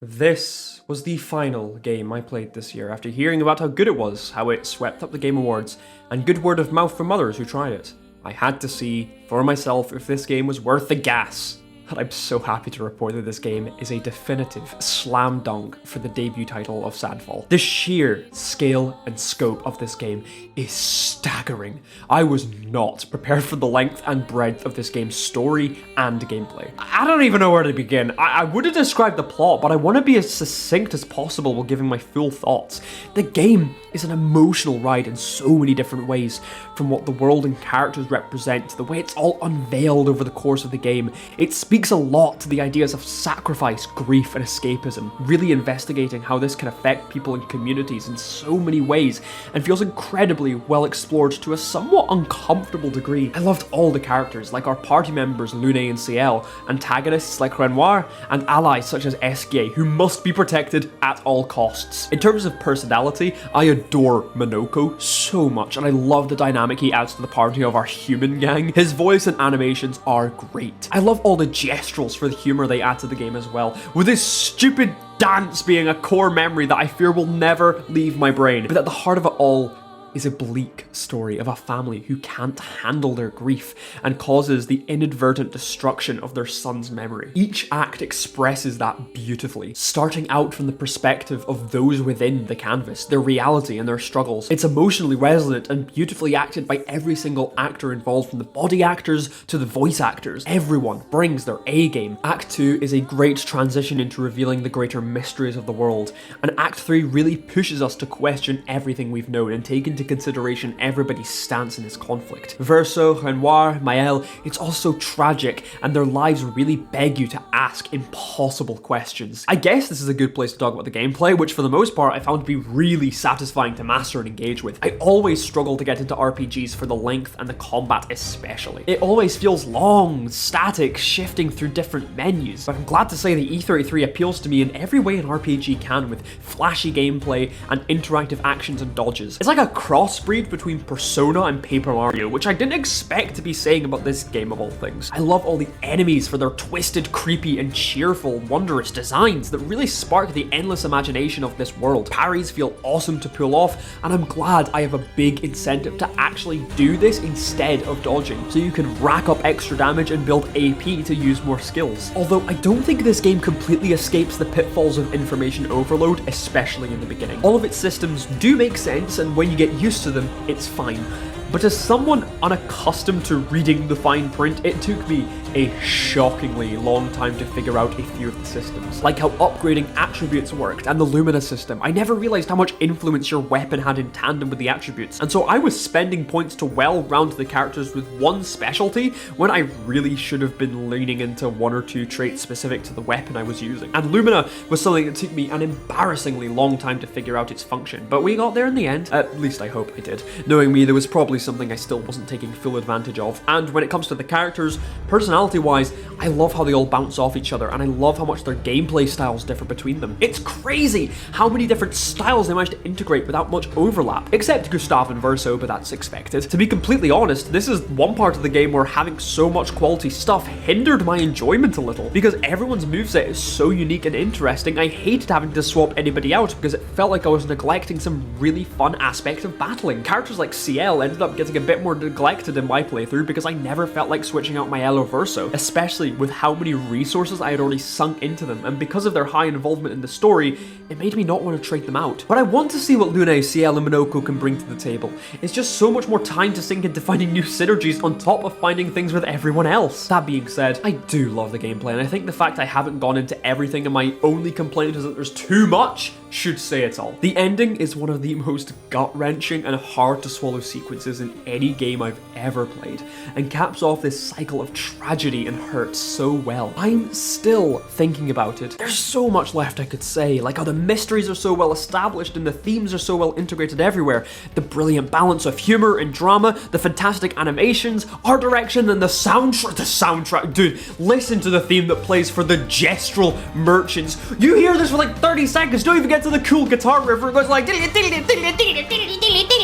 This was the final game I played this year after hearing about how good it was, how it swept up the Game Awards, and good word of mouth from others who tried it. I had to see for myself if this game was worth the gas. And I'm so happy to report that this game is a definitive slam dunk for the debut title of Sadfall. The sheer scale and scope of this game is staggering. I was not prepared for the length and breadth of this game's story and gameplay. I don't even know where to begin. I would have described the plot, but I want to be as succinct as possible while giving my full thoughts. The game is an emotional ride in so many different ways, from what the world and characters represent to the way it's all unveiled over the course of the game. It speaks a lot to the ideas of sacrifice, grief, and escapism, really investigating how this can affect people and communities in so many ways, and feels incredibly well explored to a somewhat uncomfortable degree. I loved all the characters, like our party members Lune and Ciel, antagonists like Renoir, and allies such as Esquier, who must be protected at all costs. In terms of personality, I adore Minoko so much, and I love the dynamic he adds to the party of our human gang. His voice and animations are great. I love all the gestuals for the humor they add to the game as well, with this stupid dance being a core memory that I fear will never leave my brain. But at the heart of it all is a bleak story of a family who can't handle their grief and causes the inadvertent destruction of their son's memory. Each act expresses that beautifully, starting out from the perspective of those within the canvas, their reality and their struggles. It's emotionally resonant and beautifully acted by every single actor involved, from the body actors to the voice actors. Everyone brings their A game. Act 2 is a great transition into revealing the greater mysteries of the world, and Act 3 really pushes us to question everything we've known and take into consideration everybody's stance in this conflict. Verso, Renoir, Maël, it's all so tragic, and their lives really beg you to ask impossible questions. I guess this is a good place to talk about the gameplay, which for the most part I found to be really satisfying to master and engage with. I always struggle to get into RPGs for the length and the combat especially. It always feels long, static, shifting through different menus, but I'm glad to say the E33 appeals to me in every way an RPG can, with flashy gameplay and interactive actions and dodges. It's like a crossbreed between Persona and Paper Mario, which I didn't expect to be saying about this game of all things. I love all the enemies for their twisted, creepy, and cheerful, wondrous designs that really spark the endless imagination of this world. Parries feel awesome to pull off, and I'm glad I have a big incentive to actually do this instead of dodging, so you can rack up extra damage and build AP to use more skills. Although I don't think this game completely escapes the pitfalls of information overload, especially in the beginning. All of its systems do make sense, and when you get used to them, it's fine. But as someone unaccustomed to reading the fine print, it took me a shockingly long time to figure out a few of the systems. Like how upgrading attributes worked and the Lumina system. I never realized how much influence your weapon had in tandem with the attributes. And so I was spending points to well round the characters with one specialty when I really should have been leaning into one or two traits specific to the weapon I was using. And Lumina was something that took me an embarrassingly long time to figure out its function. But we got there in the end. At least I hope I did. Knowing me, there was probably something I still wasn't taking full advantage of. And when it comes to the characters, personality-wise, I love how they all bounce off each other, and I love how much their gameplay styles differ between them. It's crazy how many different styles they managed to integrate without much overlap, except Gustav and Verso, but that's expected. To be completely honest, this is one part of the game where having so much quality stuff hindered my enjoyment a little, because everyone's moveset is so unique and interesting. I hated having to swap anybody out because it felt like I was neglecting some really fun aspect of battling. Characters like CL ended up getting a bit more neglected in my playthrough because I never felt like switching out my Elo Verso, especially with how many resources I had already sunk into them, and because of their high involvement in the story, it made me not want to trade them out. But I want to see what Lune, CL, and Minoko can bring to the table. It's just so much more time to sink into finding new synergies on top of finding things with everyone else. That being said, I do love the gameplay, and I think the fact I haven't gone into everything and my only complaint is that there's too much should say it all. The ending is one of the most gut-wrenching and hard-to-swallow sequences in any game I've ever played, and caps off this cycle of tragedy and hurt so well. I'm still thinking about it. There's so much left I could say, like how the mysteries are so well established and the themes are so well integrated everywhere, the brilliant balance of humor and drama, the fantastic animations, art direction, and the soundtrack, dude, listen to the theme that plays for the gestural merchants. You hear this for like 30 seconds, don't even get to the cool guitar riff where it goes like...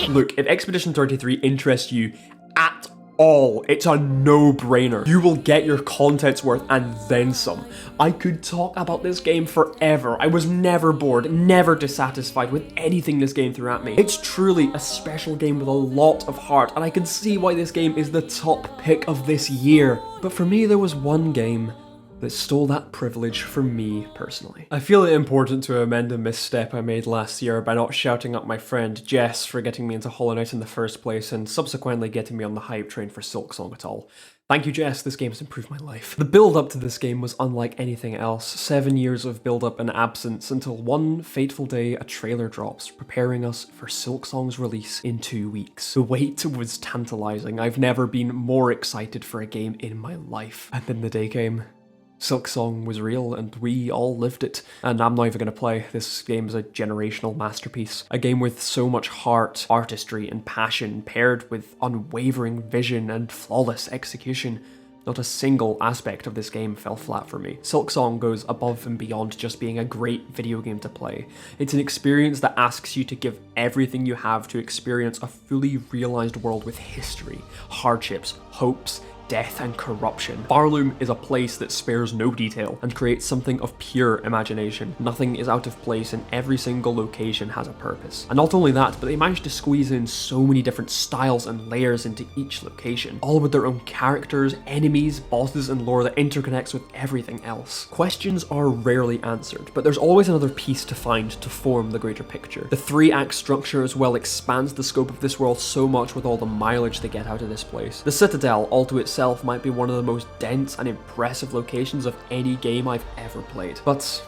Look, if Expedition 33 interests you at all, it's a no-brainer. You will get your content's worth and then some. I could talk about this game forever. I was never bored, never dissatisfied with anything this game threw at me. It's truly a special game with a lot of heart, and I can see why this game is the top pick of this year. But for me, there was one game that stole that privilege for me personally. I feel it important to amend a misstep I made last year by not shouting up my friend Jess for getting me into Hollow Knight in the first place and subsequently getting me on the hype train for Silksong at all. Thank you, Jess, this game has improved my life. The build-up to this game was unlike anything else. 7 years of build-up and absence until one fateful day a trailer drops, preparing us for Silksong's release in 2 weeks. The wait was tantalizing. I've never been more excited for a game in my life. And then the day came. Silksong was real, and we all lived it. And I'm not even going to play. This game is a generational masterpiece. A game with so much heart, artistry, and passion, paired with unwavering vision and flawless execution. Not a single aspect of this game fell flat for me. Silksong goes above and beyond just being a great video game to play. It's an experience that asks you to give everything you have to experience a fully realized world with history, hardships, hopes, death and corruption. Barloom is a place that spares no detail and creates something of pure imagination. Nothing is out of place and every single location has a purpose. And not only that, but they managed to squeeze in so many different styles and layers into each location, all with their own characters, enemies, bosses, and lore that interconnects with everything else. Questions are rarely answered, but there's always another piece to find to form the greater picture. The 3-act structure as well expands the scope of this world so much with all the mileage they get out of this place. The Citadel, all to itself, might be one of the most dense and impressive locations of any game I've ever played. But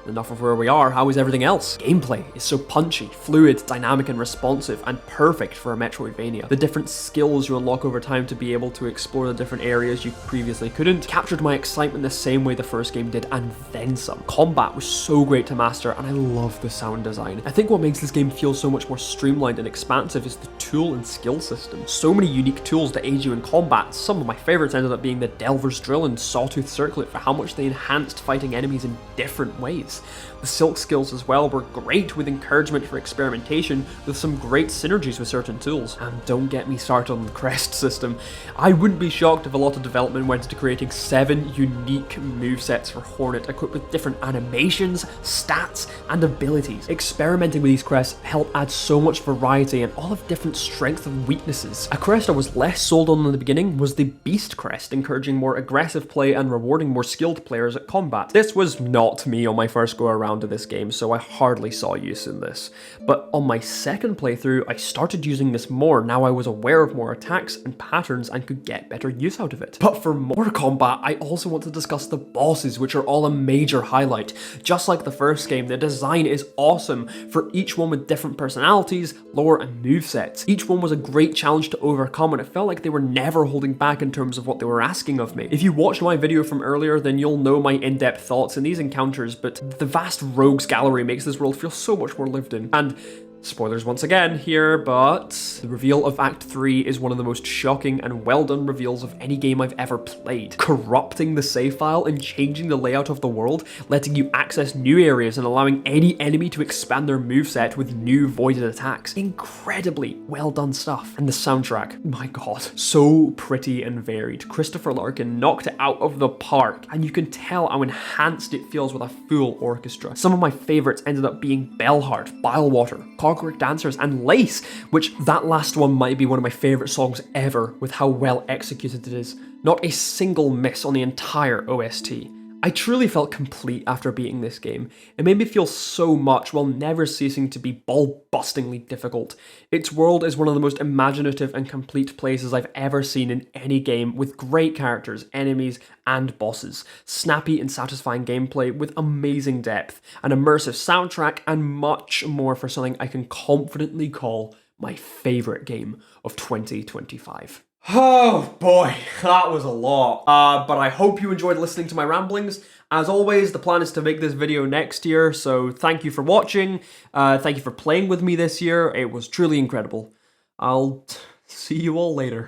enough of where we are, how is everything else? Gameplay is so punchy, fluid, dynamic and responsive, and perfect for a Metroidvania. The different skills you unlock over time to be able to explore the different areas you previously couldn't captured my excitement the same way the first game did, and then some. Combat was so great to master, and I love the sound design. I think what makes this game feel so much more streamlined and expansive is the tool and skill system. So many unique tools to aid you in combat. Some of my favorites ended up being the Delver's Drill and Sawtooth Circlet for how much they enhanced fighting enemies in different ways. The Silk skills as well were great with encouragement for experimentation, with some great synergies with certain tools. And don't get me started on the crest system. I wouldn't be shocked if a lot of development went into creating 7 unique movesets for Hornet, equipped with different animations, stats, and abilities. Experimenting with these crests helped add so much variety and all of different strengths and weaknesses. A crest I was less sold on in the beginning was the Beast crest, encouraging more aggressive play and rewarding more skilled players at combat. This was not me on my first first go around to this game, so I hardly saw use in this. But on my second playthrough, I started using this more. Now I was aware of more attacks and patterns and could get better use out of it. But for more combat, I also want to discuss the bosses, which are all a major highlight. Just like the first game, the design is awesome, for each one with different personalities, lore, and movesets. Each one was a great challenge to overcome, and it felt like they were never holding back in terms of what they were asking of me. If you watched my video from earlier, then you'll know my in-depth thoughts in these encounters, but the vast rogues gallery makes this world feel so much more lived in. And spoilers once again here, but the reveal of Act 3 is one of the most shocking and well done reveals of any game I've ever played. Corrupting the save file and changing the layout of the world, letting you access new areas and allowing any enemy to expand their moveset with new voided attacks. Incredibly well done stuff. And the soundtrack, my god, so pretty and varied. Christopher Larkin knocked it out of the park, and you can tell how enhanced it feels with a full orchestra. Some of my favorites ended up being Bellheart, Bilewater, Clockwork Dancers, and Lace, which that last one might be one of my favourite songs ever with how well executed it is. Not a single miss on the entire OST. I truly felt complete after beating this game. It made me feel so much while never ceasing to be ball-bustingly difficult. Its world is one of the most imaginative and complete places I've ever seen in any game, with great characters, enemies, and bosses, snappy and satisfying gameplay with amazing depth, an immersive soundtrack, and much more for something I can confidently call my favourite game of 2025. Oh boy, that was a lot. But I hope you enjoyed listening to my ramblings. As always, the plan is to make this video next year, so thank you for watching. Thank you for playing with me this year. It was truly incredible. I'll see you all later.